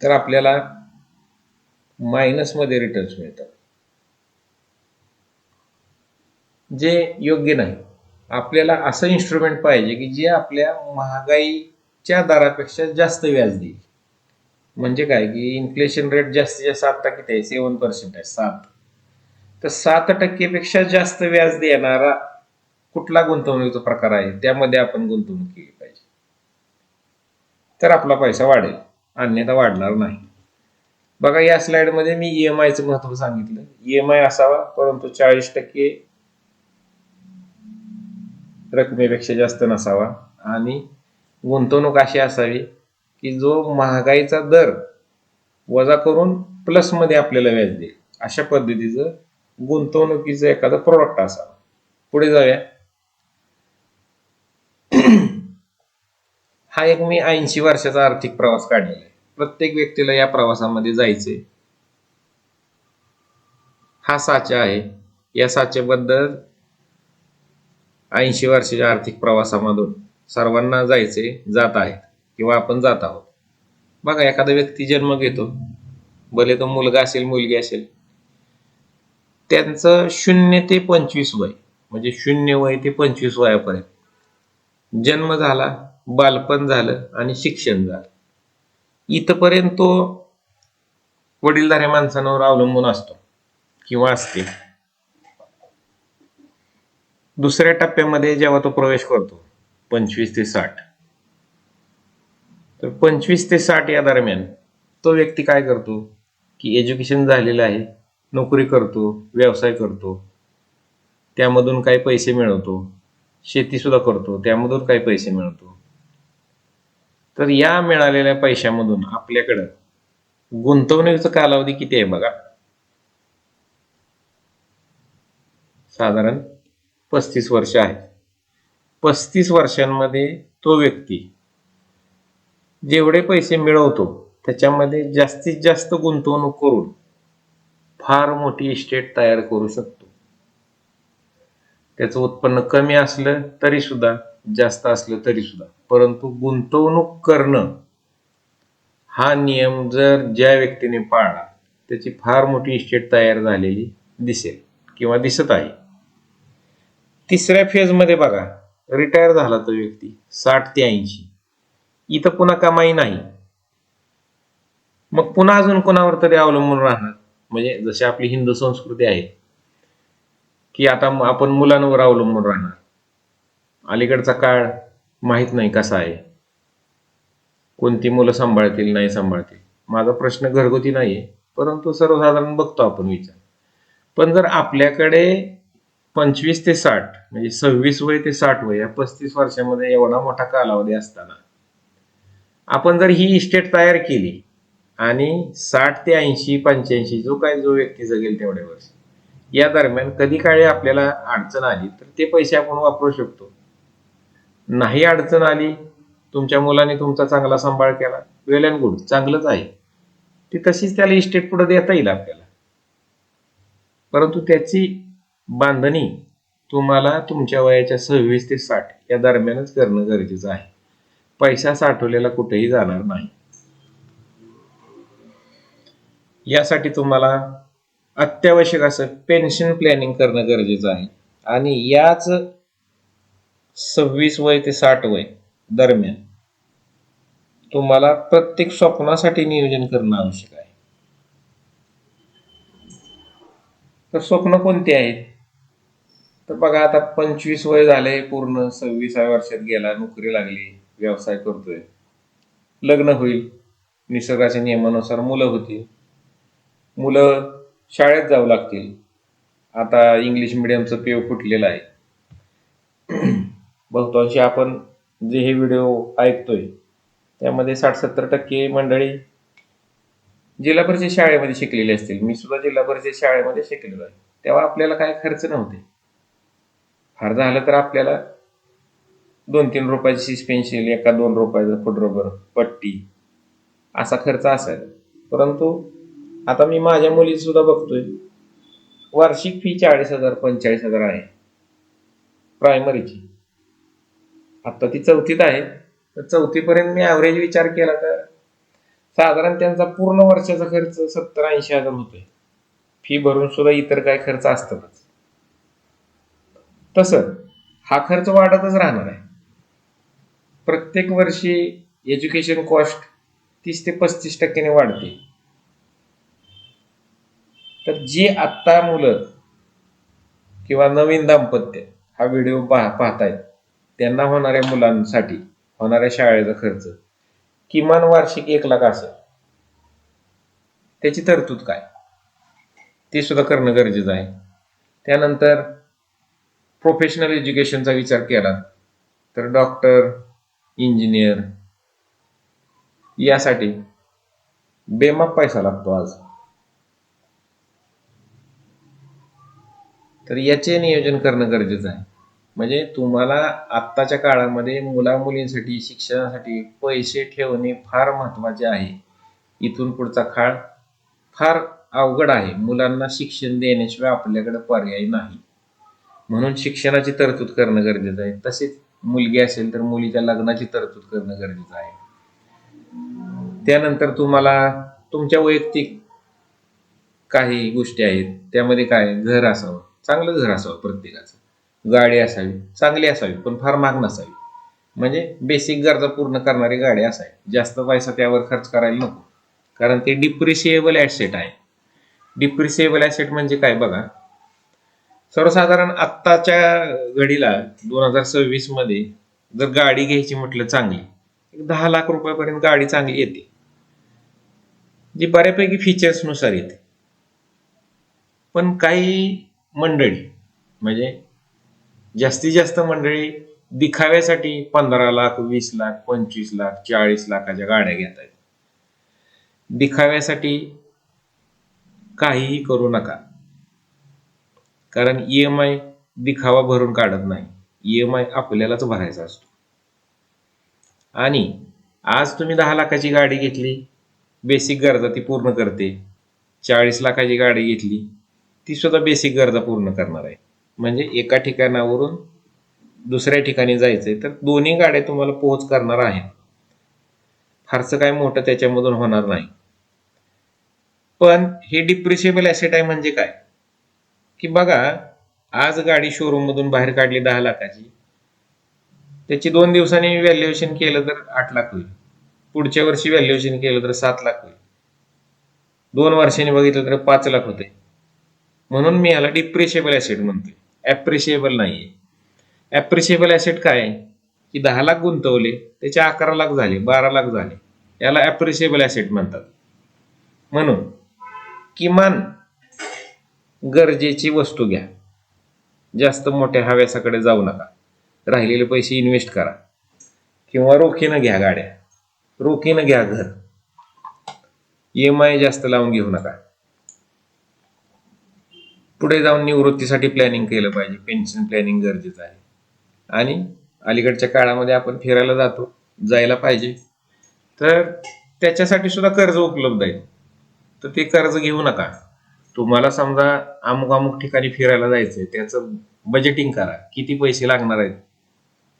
तर आपल्याला मायनसमध्ये रिटर्न्स मिळतात, जे योग्य नाही. आपल्याला असं इन्स्ट्रुमेंट पाहिजे की जे आपल्या महागाईच्या दरापेक्षा जास्त व्याज देईल. म्हणजे काय की इन्फ्लेशन रेट जास्तीत जास्त आता किती आहे? 7% आहे. 7. तर 7% पेक्षा जास्त व्याज देणारा कुठला गुंतवणुकीचा प्रकार आहे त्यामध्ये आपण गुंतवणूक केली पाहिजे, तर आपला पैसा वाढेल, अन्यथा वाढणार नाही. बघा, या स्लाइडमध्ये मी ईएमआयचं महत्व सांगितलं. ईएमआय असावा परंतु 40% रकमेपेक्षा जास्त नसावा, आणि गुंतवणूक अशी असावी की जो महागाईचा दर वजा करून प्लसमध्ये आपल्याला व्याज देईल, अशा पद्धतीचं गुंतवणुकीचं एखादं प्रोडक्ट असावं. पुढे जाऊया. हा एक मी 80 वर्षाचा आर्थिक प्रवास काढलेला आहे. प्रत्येक व्यक्तीला या प्रवासामध्ये जायचंय. हा साचा आहे. या साच्याबद्दल 80 वर्षाच्या आर्थिक प्रवासामधून सर्वांना जायचे, जात आहेत किंवा आपण जात आहोत. बघा, एखादा व्यक्ती जन्म घेतो, भले तो मुलगा असेल मुलगी असेल, त्यांचं 0 ते 25 वय, म्हणजे 0 वय ते 25 वयापर्यंत जन्म झाला, बालपण झालं आणि शिक्षण झालं, इथपर्यंत तो वडीलधाऱ्या माणसांवर अवलंबून असतो किंवा असते. दुसऱ्या टप्प्यामध्ये जेव्हा तो प्रवेश करतो 25 ते 60, तर 25 ते 60 या दरम्यान तो व्यक्ती काय करतो की एज्युकेशन झालेलं आहे, नोकरी करतो, व्यवसाय करतो, त्यामधून काही पैसे मिळवतो, शेती सुद्धा करतो, त्यामधून काही पैसे मिळवतो. तर या मिळालेल्या पैशामधून आपल्याकडं गुंतवणुकीचा कालावधी किती आहे बघा, साधारण 35 वर्ष आहे. 35 वर्षांमध्ये तो व्यक्ती जेवढे पैसे मिळवतो त्याच्यामध्ये जास्तीत जास्त गुंतवणूक करून फार मोठी इस्टेट तयार करू शकतो. त्याचं उत्पन्न कमी असलं तरी सुद्धा, जास्त असलं तरी सुद्धा, परंतु गुंतवणूक करणं हा नियम जर ज्या व्यक्तीने पाळला त्याची फार मोठी इस्टेट तयार झालेली दिसेल किंवा दिसत आहे. तिसऱ्या फेजमध्ये बघा, रिटायर झाला तो व्यक्ती 60 ते 80, इथं पुन्हा कमाई नाही, मग पुन्हा अजून कोणावर तरी अवलंबून राहणार. म्हणजे जशी आपली हिंदू संस्कृती आहे की आता आपण मुलांवर अवलंबून राहणार. अलीकडचा काळ माहित नाही कसा आहे, कोणती मुलं सांभाळतील नाही सांभाळतील. माझा प्रश्न घरगुती नाहीये, परंतु सर्वसाधारण बघतो आपण विचार. पण जर आपल्याकडे 25 ते 60 म्हणजे 26 वय ते 60 वय या 35 वर्षामध्ये एवढा मोठा कालावधी असताना आपण जर ही इस्टेट तयार केली आणि 60 ते 80 85 जो व्यक्ती जगेल तेवढ्या वर्ष या दरम्यान कधी काळी आपल्याला अडचण आली तर ते पैसे आपण वापरू शकतो. नाही अडचण आली, तुमच्या मुलाने तुमचा चांगला सांभाळ केला, वेल अँड गुड, चांगलंच आहे, ती तशीच त्याला इस्टेट पुढे देता येईल आपल्याला. परंतु त्याची बांधणी तुम्हाला तुमच्या वयाच्या 26 ते 60 या दरम्यानच करणं गरजेचं आहे. पैसा साठवलेला कुठेही जाणार नाही. यासाठी तुम्हाला अत्यावश्यक असं पेन्शन प्लॅनिंग करणं गरजेचं आहे. आणि याच 26 वय ते 60 वय दरम्यान तुम्हाला प्रत्येक स्वप्नासाठी नियोजन करणं आवश्यक आहे. तर स्वप्न कोणती आहेत? तर बघा, आता 25 वय झाले पूर्ण, 26व्या वर्षात गेला, नोकरी लागली, व्यवसाय करतोय, लग्न होईल, निसर्गाच्या नियमानुसार मुलं होतील, मुलं शाळेत जाऊ लागतील. आता इंग्लिश मिडियमचं पेव फुटलेलं आहे. बहुतांशी आपण जे हे व्हिडिओ ऐकतोय त्यामध्ये 60-70% मंडळी जिल्हा परिषद शाळेमध्ये शिकलेले असतील. मी सुद्धा जिल्हा परिषद शाळेमध्ये शिकलेलो आहे. तेव्हा आपल्याला काय खर्च नव्हते. फार झालं तर आपल्याला 2-3 रुपयाची शिस पेन्सिल, 1-2 रुपयाचं फुटरबर, पट्टी असा खर्च असायचा. परंतु आता मी माझ्या मुलीची सुद्धा बघतोय, वार्षिक फी 40,000-45,000 आहे प्रायमरीची. आता ती 4थीत आहे, तर 4थीपर्यंत मी ॲव्हरेज विचार केला तर साधारण त्यांचा पूर्ण वर्षाचा खर्च 70-80 हजार होतोय. फी भरून सुद्धा इतर काय खर्च असतातच. तसं हा खर्च वाढतच राहणार आहे. प्रत्येक वर्षी एज्युकेशन कॉस्ट 30 ते 35% वाढते. तर जी आत्ता मुलं किंवा नवीन दाम्पत्य हा व्हिडिओ पाहतायत, त्यांना होणाऱ्या मुलांसाठी होणाऱ्या शाळेचा खर्च किमान वार्षिक 1 लाख असेल. त्याची तरतूद काय ते सुद्धा करणं गरजेचं आहे. त्यानंतर प्रोफेशनल एज्युकेशनचा विचार केला तर डॉक्टर, इंजिनियर यासाठी बेमाप पैसा लागतो आज. तर याचे नियोजन करणं गरजेचं आहे. म्हणजे तुम्हाला आत्ताच्या काळामध्ये मुला मुलींसाठी शिक्षणासाठी पैसे ठेवणे फार महत्वाचे आहे. इथून पुढचा काळ फार अवघड आहे. मुलांना शिक्षण देण्याशिवाय आपल्याकडे पर्याय नाही. म्हणून शिक्षणाची तरतूद करणं गरजेचं आहे. तसेच मुलगी असेल तर मुलीच्या लग्नाची तरतूद करणं गरजेचं आहे. त्यानंतर तुम्हाला तुमच्या वैयक्तिक काही गोष्टी आहेत, त्यामध्ये काय, घर असावं, चांगलं घर असावं प्रत्येकाचं, गाडी असावी, चांगली असावी पण फार महाग नसावी. म्हणजे बेसिक गरजा पूर्ण करणारी गाडी असावी. जास्त पैसा त्यावर खर्च करायला नको, कारण ते डिप्रिशिएबल ॲसेट आहे. डिप्रिशिएबल ॲसेट म्हणजे काय बघा, सर्वसाधारण आत्ताच्या घडीला 2026 मध्ये जर गाडी घ्यायची म्हटलं चांगली, 10 लाख रुपयापर्यंत गाडी चांगली येते, जी बऱ्यापैकी फीचर्सनुसार येते. पण काही मंडळी म्हणजे जास्तीत जास्त मंडळी दिखाव्यासाठी 15 लाख, 20 लाख, 25 लाख, 40 लाखाच्या गाड्या घेत आहेत. दिखाव्यासाठी काहीही करू नका, कारण EMI दिखावा भरून काढत नाही. EMI आपल्यालाच भरायचा असतो. आणि आज तुम्ही 10 लाखाची गाडी घेतली, बेसिक गरजा ती पूर्ण करते. 40 लाखाची गाडी घेतली, ती सुद्धा बेसिक गरजा पूर्ण करणार आहे. म्हणजे एका ठिकाणावरून दुसऱ्या ठिकाणी जायचंय तर दोन्ही गाड्या तुम्हाला पोहोच करणार आहेत. फारसं काय मोठं त्याच्यामधून होणार नाही. पण हे डिप्रिशिएबल ॲसेट आहे म्हणजे काय, की बघा, आज गाडी शोरूम मधून बाहेर काढली 10 लाखाची, त्याची 2 दिवसांनी व्हॅल्युएशन केलं तर 8 लाख होईल. पुढच्या वर्षी व्हॅल्युएशन केलं तर 7 लाख होईल. 2 वर्षांनी बघितलं तर 5 लाख होते. म्हणून मी याला डिप्रिशिएबल ॲसेट म्हणतोय, ॲप्रिशिएबल नाहीये. ॲप्रिशिएबल ॲसेट काय आहे, की 10 लाख गुंतवले, त्याचे 11 लाख झाले, 12 लाख झाले, याला ॲप्रिशिएबल ॲसेट म्हणतात. म्हणून किमान गरजेची वस्तू घ्या, जास्त मोठ्या हव्यासाकडे जाऊ नका. राहिलेले पैसे इन्व्हेस्ट करा किंवा रोखीनं घ्या गाड्या, रोखीनं घ्या घर. EMI जास्त लावून घेऊ नका. पुढे जाऊन निवृत्तीसाठी प्लॅनिंग केलं पाहिजे, पेन्शन प्लॅनिंग गरजेचं आहे. आणि अलीकडच्या काळामध्ये आपण फिरायला जायला पाहिजे, तर त्याच्यासाठी सुद्धा कर्ज उपलब्ध आहे. तर ते कर्ज घेऊ नका. तुम्हाला समजा अमुक अमुक ठिकाणी फिरायला जायचंय, त्याचं बजेटिंग करा, किती पैसे लागणार आहेत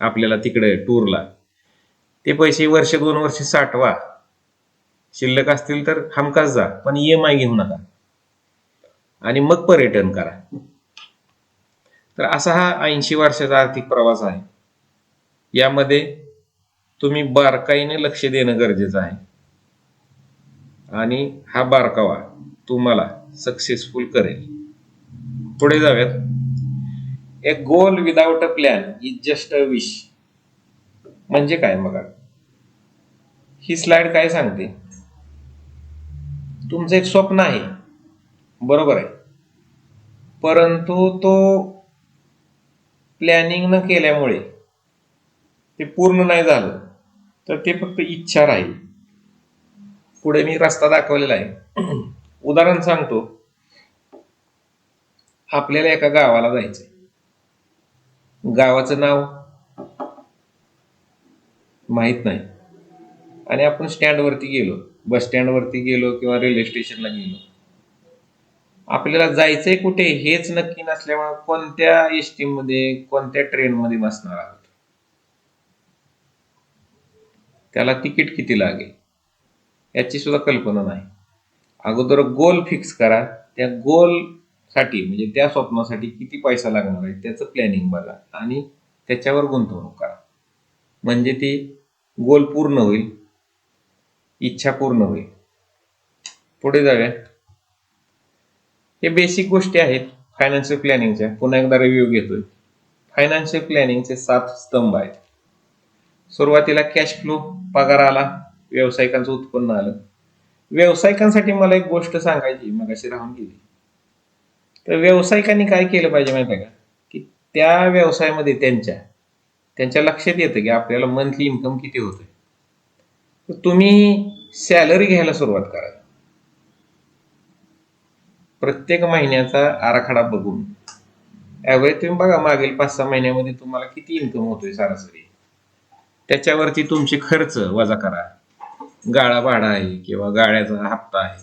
आपल्याला तिकडे टूरला. ते पैसे वर्ष 2 वर्ष साठवा, शिल्लक असतील तर हमखास जा, पण EMI घेऊ नका आणि मग पर्यटन करा. तर असा हा 80 वर्षाचा आर्थिक प्रवास आहे. यामध्ये तुम्ही बारकाईने लक्ष देणं गरजेचं आहे आणि हा बारकावा तुम्हाला सक्सेसफुल करेल. पुढे जाऊयात. A goal without a plan is just a wish म्हणजे काय बघा. ही स्लाइड काय सांगते, तुमचं एक स्वप्न आहे, बरोबर आहे, परंतु तो प्लॅनिंग न केल्यामुळे ते पूर्ण नाही झालं तर ते फक्त इच्छा राहील. पुढे मी रस्ता दाखवलेला आहे. उदाहरण सांगतो, आपल्याला एका गावाला जायचंय, गावाचं नाव माहित नाही, आणि आपण स्टँडवरती गेलो, बस स्टँडवरती गेलो किंवा रेल्वे स्टेशनला गेलो. आपल्याला जायचंय कुठे हेच नक्की नसल्यामुळे कोणत्या एसटी मध्ये, कोणत्या ट्रेन मध्ये बसणार आहोत, त्याला तिकीट किती लागेल, याची सुद्धा कल्पना नाही. अगोदर गोल फिक्स करा, त्या गोल साठी म्हणजे त्या स्वप्नासाठी किती पैसा लागणार आहे त्याचं प्लॅनिंग बघा आणि त्याच्यावर गुंतवणूक करा, म्हणजे ती गोल पूर्ण होईल, इच्छा पूर्ण होईल. पुढे जाऊया. हे बेसिक गोष्टी आहेत फायनान्शियल प्लॅनिंगच्या. पुन्हा एकदा रिव्ह्यू घेतोय. फायनान्शियल प्लॅनिंगचे 7 स्तंभ आहेत. सुरुवातीला कॅश फ्लो, पगार आला, व्यावसायिकांचं उत्पन्न आलं. व्यावसायिकांसाठी मला एक गोष्ट सांगायची, मगाशी राहून गेली. तर व्यावसायिकांनी काय केलं पाहिजे माहिती आहे का, की त्या व्यवसायामध्ये त्यांच्या लक्षात येतं की आपल्याला मंथली इन्कम किती होतंय. तर तुम्ही सॅलरी घ्यायला सुरुवात करा. प्रत्येक महिन्याचा आराखडा बघून ॲव्हरेज तुम्ही बघा, मागील 5-6 महिन्यामध्ये तुम्हाला किती इन्कम होतोय सरासरी. त्याच्यावरती तुमचे खर्च वजा करा. गाळा भाडा आहे किंवा गाळ्याचा हप्ता आहे,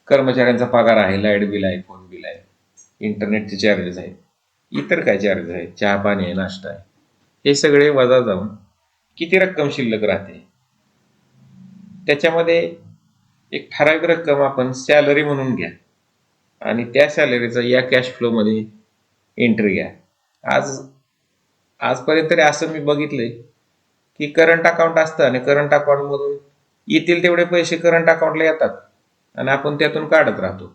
कर्मचाऱ्यांचा पगार आहे, लाईट बिल आहे, फोन बिल आहे, इंटरनेटचे चार्जेस आहेत, इतर काय चार्जेस आहेत, चहा पाणी आहे, नाश्ता आहे, हे सगळे वजा जाऊन किती रक्कम शिल्लक राहते. त्याच्यामध्ये एक ठराविक रक्कम आपण सॅलरी म्हणून घ्या आणि त्या सॅलरीचा या कॅश फ्लो मध्ये एंट्री घ्या. आजपर्यंत तरी असं मी बघितलंय की करंट अकाउंट असतं आणि करंट अकाउंट मधून येतील तेवढे पैसे करंट अकाउंटला येतात आणि आपण त्यातून काढत राहतो.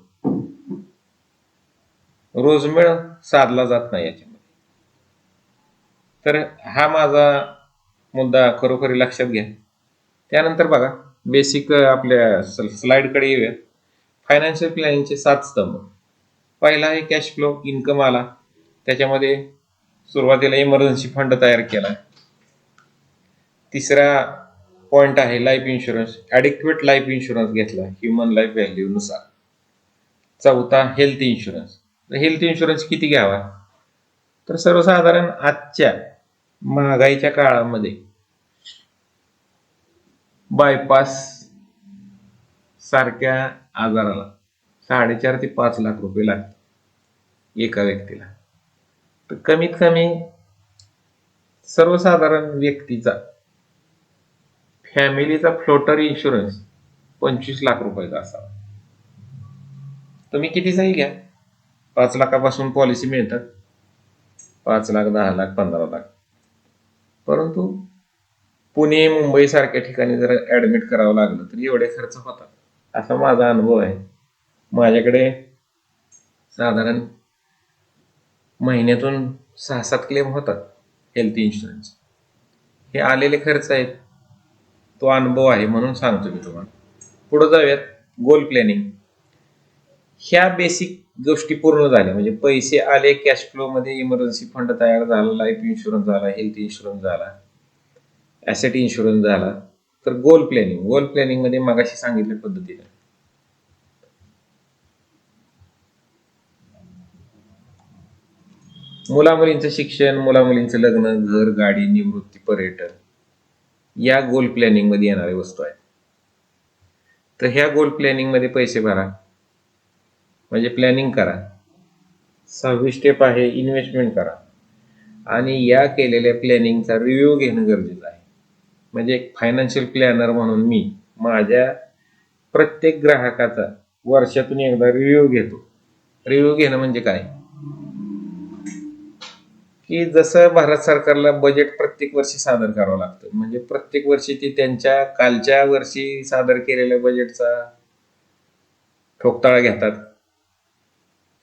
रोजमेळ साधला जात नाही याच्यामध्ये. तर हा माझा मुद्दा खरोखरी लक्षात घ्या. त्यानंतर बघा, बेसिक आपल्या स्लाइडकडे येऊया. फायनान्शियल प्लॅनिंगचे 7 स्तंभ. पहिला आहे कॅश फ्लो, इन्कम आला, त्याच्यामध्ये सुरुवातीला इमर्जन्सी फंड तयार केला. तिसरा पॉइंट आहे life insurance, adequate life insurance घेतला ह्युमन लाईफ व्हॅल्यू नुसार. चौथा हेल्थ इन्शुरन्स. हेल्थ इन्शुरन्स किती घ्यावा, तर सर्वसाधारण आजच्या महागाईच्या काळामध्ये बायपास सारख्या आजाराला 4.5 ते 5 लाख रुपये लागतात एका व्यक्तीला. तर कमीत कमी सर्वसाधारण व्यक्तीचा फॅमिलीचा फ्लोटर इन्शुरन्स 25 लाख रुपयाचा असावा. तुम्ही कितीचाही घ्या, 5 लाखापासून पॉलिसी मिळतात, 5 लाख, 10 लाख, 15 लाख. परंतु पुणे, मुंबई सारख्या ठिकाणी जर ऍडमिट करावं लागलं तर एवढे खर्च होतात, असा माझा अनुभव आहे. माझ्याकडे साधारण महिन्यातून 6-7 क्लेम होतात हेल्थ इन्शुरन्स. हे आलेले खर्च आहेत, तो अनुभव आहे म्हणून सांगतो मी तुम्हाला. पुढे जाऊयात. गोल प्लॅनिंग. ह्या बेसिक गोष्टी पूर्ण झाल्या म्हणजे पैसे आले कॅश फ्लो मध्ये, इमर्जन्सी फंड तयार झाला, लाईफ इन्शुरन्स झाला, हेल्थ इन्शुरन्स झाला, ऍसेट इन्शुरन्स झाला, तर गोल प्लॅनिंग. गोल प्लॅनिंग मध्ये मगाशी सांगितल्या पद्धतीने मुलामुलींचं शिक्षण, मुलामुलींचं लग्न, घर, गाडी, निवृत्ती, पर्यटन या गोल प्लॅनिंग मध्ये येणाऱ्या वस्तू आहेत. तर ह्या गोल प्लॅनिंग मध्ये पैसे भरा, म्हणजे प्लॅनिंग करा. 6वी स्टेप आहे इन्व्हेस्टमेंट करा आणि या केलेल्या प्लॅनिंगचा रिव्ह्यू घेणं गरजेचं आहे. म्हणजे एक फायनान्शियल प्लॅनर म्हणून मी माझ्या प्रत्येक ग्राहकाचा वर्षातून एकदा रिव्ह्यू घेतो. रिव्ह्यू घेणं म्हणजे काय, की जसं भारत सरकारला बजेट प्रत्येक वर्षी सादर करावं लागतं, म्हणजे प्रत्येक वर्षी ती त्यांच्या कालच्या वर्षी सादर केलेल्या बजेटचा ठोकताळा घेतात,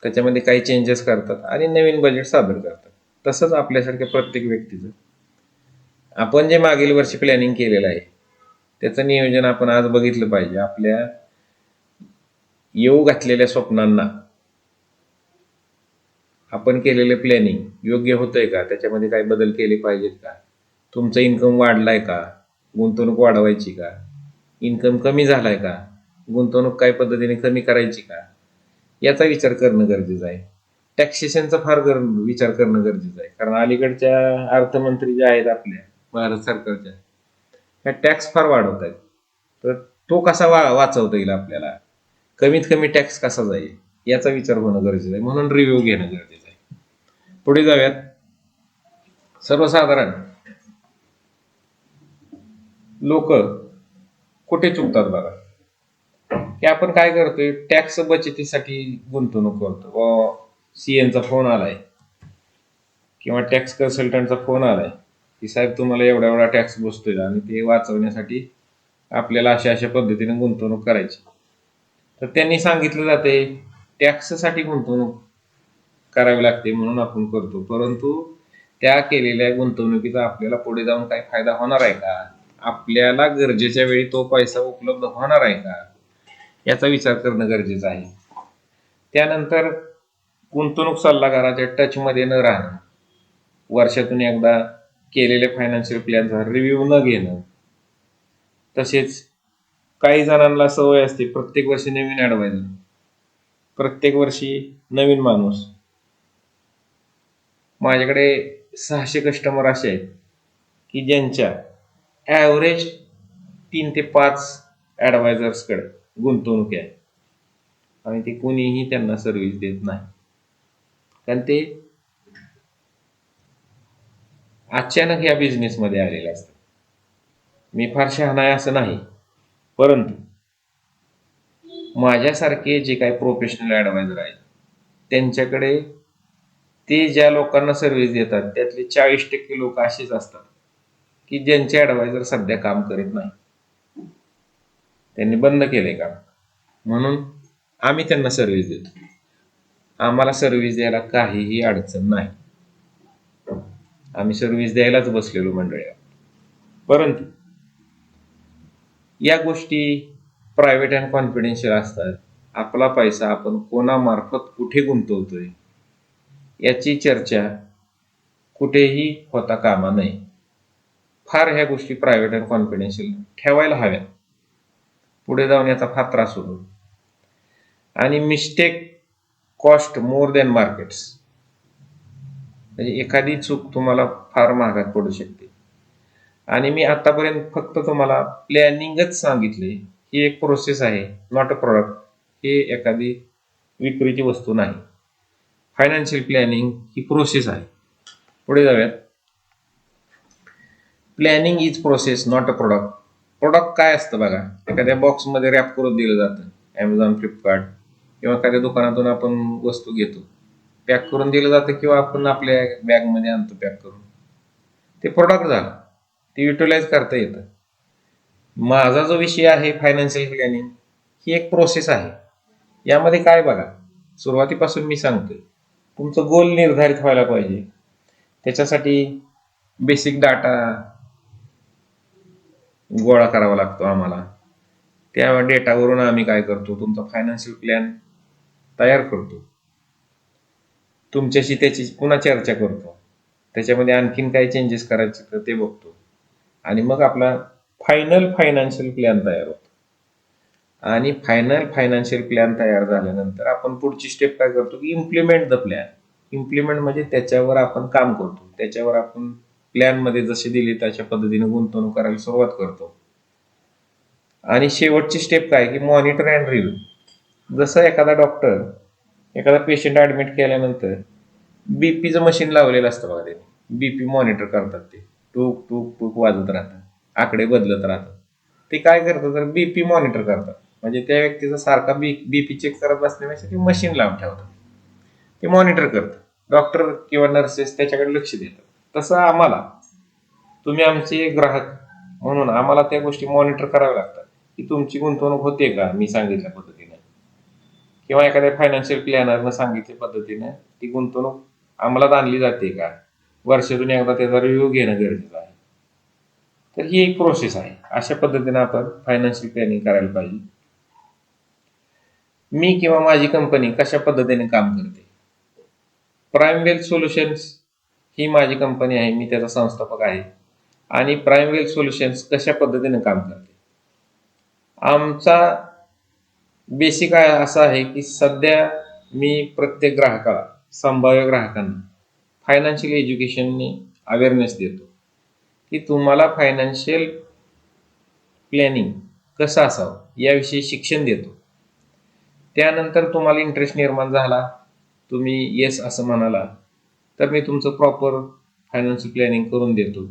त्याच्यामध्ये काही चेंजेस करतात आणि नवीन बजेट सादर करतात. तसंच आपल्यासारख्या प्रत्येक व्यक्तीचं आपण जे मागील वर्षी प्लॅनिंग केलेलं आहे त्याचं नियोजन आपण आज बघितलं पाहिजे. आपल्या येऊ घातलेल्या स्वप्नांना आपण केलेले प्लॅनिंग योग्य होतंय का, त्याच्यामध्ये काही बदल केले पाहिजेत का, तुमचं इन्कम वाढलाय का, गुंतवणूक वाढवायची का, इन्कम कमी झालाय का, गुंतवणूक काय पद्धतीने कमी करायची का, याचा विचार करणं गरजेचं आहे. टॅक्सेशनचा फार विचार करणं गरजेचं आहे, कारण अलीकडच्या अर्थमंत्री ज्या आहेत आपल्या भारत सरकारच्या, ह्या टॅक्स फार वाढवत आहेत. तर तो कसा वाचवता येईल आपल्याला, कमीत कमी टॅक्स कसा जाईल याचा विचार होणं गरजेचं आहे, म्हणून रिव्ह्यू घेणं गरजेचं आहे. पुढे जाऊयात. सर्वसाधारण लोक कुठे चुकतात बघा, की आपण काय करतोय, टॅक्स बचतीसाठी गुंतवणूक करतो. सीएनचा फोन आलाय किंवा टॅक्स कन्सल्टंटचा फोन आलाय की साहेब तुम्हाला एवढा एवढा टॅक्स बसतोय आणि ते वाचवण्यासाठी आपल्याला अशा अशा पद्धतीने गुंतवणूक करायची. तर त्यांनी सांगितलं जाते टॅक्ससाठी गुंतवणूक करावी लागते म्हणून आपण करतो, परंतु त्या केलेल्या गुंतवणुकीचा आपल्याला पुढे जाऊन काही फायदा होणार आहे का, आपल्याला गरजेच्या वेळी तो पैसा उपलब्ध होणार आहे का, याचा विचार करणं गरजेचं आहे. त्यानंतर गुंतवणूक सल्लागाराच्या टचमध्ये न राहणं, वर्षातून एकदा केलेल्या फायनान्शियल प्लॅनचा रिव्ह्यू न घेणं. तसेच काही जणांना सवय असते प्रत्येक वर्षी नवीन ॲडवायझर, प्रत्येक वर्षी नवीन माणूस. माझ्याकडे 600 कस्टमर असे आहेत की ज्यांच्या ॲव्हरेज 3 ते 5 ॲडवायझर्सकडे गुंतवणूक आहे आणि ते कोणीही त्यांना सर्व्हिस देत नाही, कारण ते अचानक या बिझनेसमध्ये आलेले असतात. मी फार शहाणा आहे असं नाही, परंतु माझ्यासारखे जे काही प्रोफेशनल ॲडवायझर आहेत त्यांच्याकडे ते ज्या लोकांना सर्व्हिस देतात त्यातले 40% लोक असेच असतात की ज्यांचे ॲडवायझर सध्या काम करीत नाही, त्यांनी बंद केलंय काम, म्हणून आम्ही त्यांना सर्व्हिस देतो. आम्हाला सर्व्हिस द्यायला काहीही अडचण नाही, आम्ही सर्व्हिस द्यायलाच बसलेलो मंडळी. परंतु या गोष्टी प्रायव्हेट अँड कॉन्फिडेन्शियल असतात. आपला पैसा आपण कोणामार्फत कुठे गुंतवतोय याची चर्चा कुठेही होता कामा नये. फार ह्या गोष्टी प्रायव्हेट अँड कॉन्फिडेन्शियल ठेवायला हव्यात, पुढे जाऊन याचा फार त्रास होतो. आणि mistake cost more than markets, म्हणजे एखादी चूक तुम्हाला फार महागात पडू शकते. आणि मी आतापर्यंत फक्त तुम्हाला प्लॅनिंगच सांगितले, ही एक प्रोसेस आहे, नॉट अ प्रॉडक्ट. हे एखादी विक्रीची वस्तू नाही. फायनान्शियल प्लॅनिंग ही प्रोसेस आहे. पुढे जाऊयात. Planning is process not a product. Product काय असतं बघा, एखाद्या बॉक्समध्ये रॅप करून दिलं जातं, ॲमेझॉन, फ्लिपकार्ट किंवा एखाद्या दुकानातून आपण वस्तू घेतो, पॅक करून दिलं जातं किंवा आपण आपल्या बॅगमध्ये आणतो पॅक करून, ते प्रोडक्ट झालं, ते युटिलाइज करता येतं. माझा जो विषय आहे फायनान्शियल प्लॅनिंग, ही एक प्रोसेस आहे. यामध्ये काय बघा, सुरुवातीपासून मी सांगतोय, तुमचं गोल निर्धारित व्हायला पाहिजे. त्याच्यासाठी बेसिक डाटा गोळा करावा लागतो आम्हाला. त्या डेटावरून आम्ही काय करतो, तुमचा फायनान्शियल प्लॅन तयार करतो, तुमच्याशी त्याची पुन्हा चर्चा करतो, त्याच्यामध्ये आणखीन काय चेंजेस करायचे तर ते बघतो, आणि मग आपला फायनल फायनान्शियल प्लॅन तयार होतो. आणि फायनल फायनान्शियल प्लॅन तयार झाल्यानंतर आपण पुढची स्टेप काय करतो की इम्प्लिमेंट द प्लॅन. इम्प्लिमेंट म्हणजे त्याच्यावर आपण काम करतो, त्याच्यावर आपण प्लॅनमध्ये जसे दिले तशा पद्धतीने गुंतवणूक करायला सुरुवात करतो. आणि शेवटची स्टेप काय की मॉनिटर अँड रिव्ह्यू. जसं एखादा डॉक्टर एखादा पेशंट ऍडमिट केल्यानंतर बीपीचं मशीन लावलेलं असतं बघा, त्याने बीपी मॉनिटर करतात, ते टूक टूक टूक वाजत राहतं, आकडे बदलत राहतात. ते काय करतात तर बीपी मॉनिटर करतात, म्हणजे त्या व्यक्तीचा सारखा बीपी चेक करत बसण्यापेक्षा ते मशीन लावून ठेवतात, ते मॉनिटर करतात. डॉक्टर किंवा नर्सेस त्याच्याकडे लक्ष देतात. तसं आम्हाला, तुम्ही आमचे ग्राहक म्हणून आम्हाला त्या गोष्टी मॉनिटर कराव्या लागतात की तुमची गुंतवणूक होते का मी सांगितल्या पद्धतीने, किंवा एखाद्या फायनान्शियल प्लॅनरनं सांगितल्या पद्धतीने ती गुंतवणूक अंमलात आणली जाते का, वर्षातून एकदा त्याचा रिव्ह्यू घेणं गरजेचं आहे. तर ही एक प्रोसेस आहे. अशा पद्धतीने आपण फायनान्शियल प्लॅनिंग करायला पाहिजे. मी किंवा माझी कंपनी कशा पद्धतीने काम करते, प्राईम वेल्थ सोल्युशन्स ही माझी कंपनी आहे, मी त्याचा संस्थापक आहे. आणि प्राईम वेल्थ सोल्युशन्स कशा पद्धतीने काम करते, आमचा बेसिक असा आहे की सध्या मी प्रत्येक ग्राहकाला, संभाव्य ग्राहकांना फायनान्शियल एज्युकेशननी अवेअरनेस देतो की तुम्हाला फायनान्शियल प्लॅनिंग कसं असावं याविषयी शिक्षण देतो. त्यानंतर तुम्हाला इंटरेस्ट निर्माण झाला, तुम्ही येस असं म्हणाला, तर मी तुमचं प्रॉपर फायनान्शियल प्लॅनिंग करून देतो.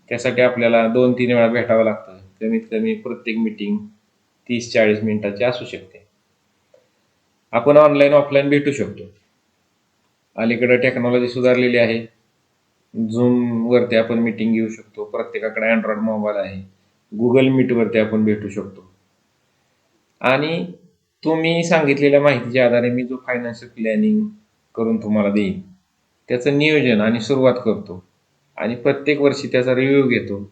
त्यासाठी आपल्याला 2-3 वेळा भेटावं लागतं, कमीत कमी प्रत्येक मीटिंग 30-40 मिनिटाची असू शकते. आपण ऑनलाईन ऑफलाईन भेटू शकतो. अलीकडे टेक्नॉलॉजी सुधारलेली आहे. झूम वरती आपण मीटिंग घेऊ शकतो. प्रत्येकाकडे अँड्रॉइड मोबाईल आहे. गुगल मीट वरती आपण भेटू शकतो. आणि तुम्ही सांगितलेल्या माहितीच्या आधारे मी जो फायनान्शियल प्लॅनिंग करून तुम्हाला देईन त्याचं नियोजन आणि सुरुवात करतो आणि प्रत्येक वर्षी त्याचा रिव्ह्यू घेतो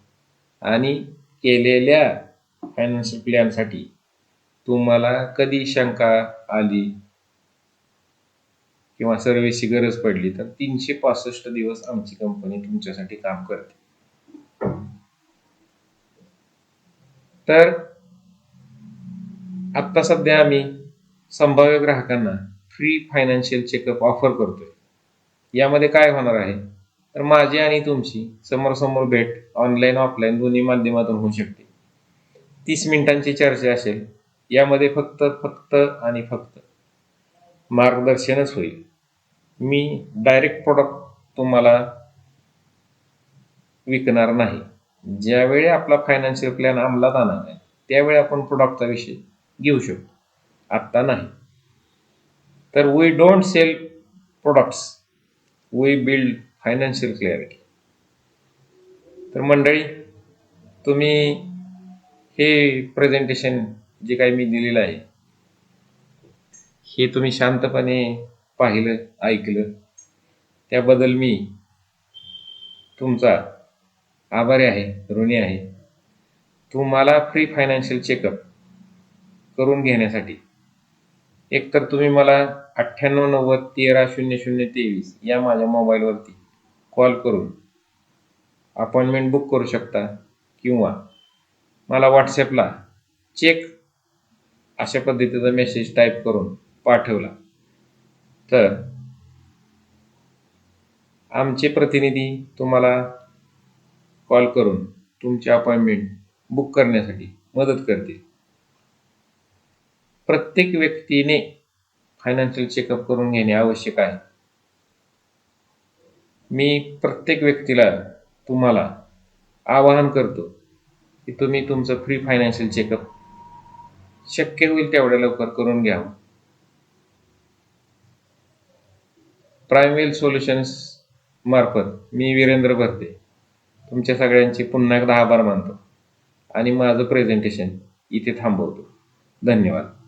आणि केलेल्या फायनान्शियल प्लॅनसाठी तुम्हाला कधी शंका आली किंवा सर्व्हिसची गरज पडली तर 365 दिवस आमची कंपनी तुमच्यासाठी काम करते. तर आत्ता सध्या आम्ही संभाव्य ग्राहकांना फ्री फायनान्शियल चेकअप ऑफर करतोय. यामध्ये काय होणार आहे तर माझी आणि तुमची समोरासमोर भेट ऑनलाईन ऑफलाईन दोन्ही माध्यमातून होऊ शकते. 30 मिनिटांची चर्चा असेल. यामध्ये फक्त आणि फक्त मार्गदर्शनच होईल. मी डायरेक्ट प्रोडक्ट तुम्हाला विकणार नाही. ज्यावेळी आपला फायनान्शियल प्लॅन अंमलात आणणार आहे त्यावेळी आपण प्रोडक्टचा विषय घेऊ शकतो, आत्ता नाही. तर we don't sell products, we build financial clarity. तर मंडळी, तुम्ही हे प्रेझेंटेशन जे काही मी दिलेलं आहे हे तुम्ही शांतपणे पाहिलं, ऐकलं, त्याबद्दल मी तुमचा आभारी आहे, ऋणी आहे. तुम्हाला फ्री फायनान्शियल चेकअप करून घेण्यासाठी एकतर तुम्ही मला 9890130023 या माझ्या मोबाईलवरती कॉल करून अपॉइंटमेंट बुक करू शकता किंवा मला व्हॉट्सॲपला चेक अशा पद्धतीचा मेसेज टाईप करून पाठवला तर आमचे प्रतिनिधी तुम्हाला कॉल करून तुमची अपॉइंटमेंट बुक करण्यासाठी मदत करतील. प्रत्येक व्यक्तीने फायनान्शियल चेकअप करून घेणे आवश्यक आहे. मी प्रत्येक व्यक्तीला तुम्हाला आवाहन करतो की तुम्ही तुमचं फ्री फायनान्शियल चेकअप शक्य होईल तेवढ्या लवकर करून घ्यावं. प्राइमवेल सोल्युशन्स मार्फत मी वीरेंद्र भरते तुमच्या सगळ्यांची पुन्हा एकदा आभार मानतो आणि माझं प्रेझेंटेशन इथे थांबवतो. धन्यवाद.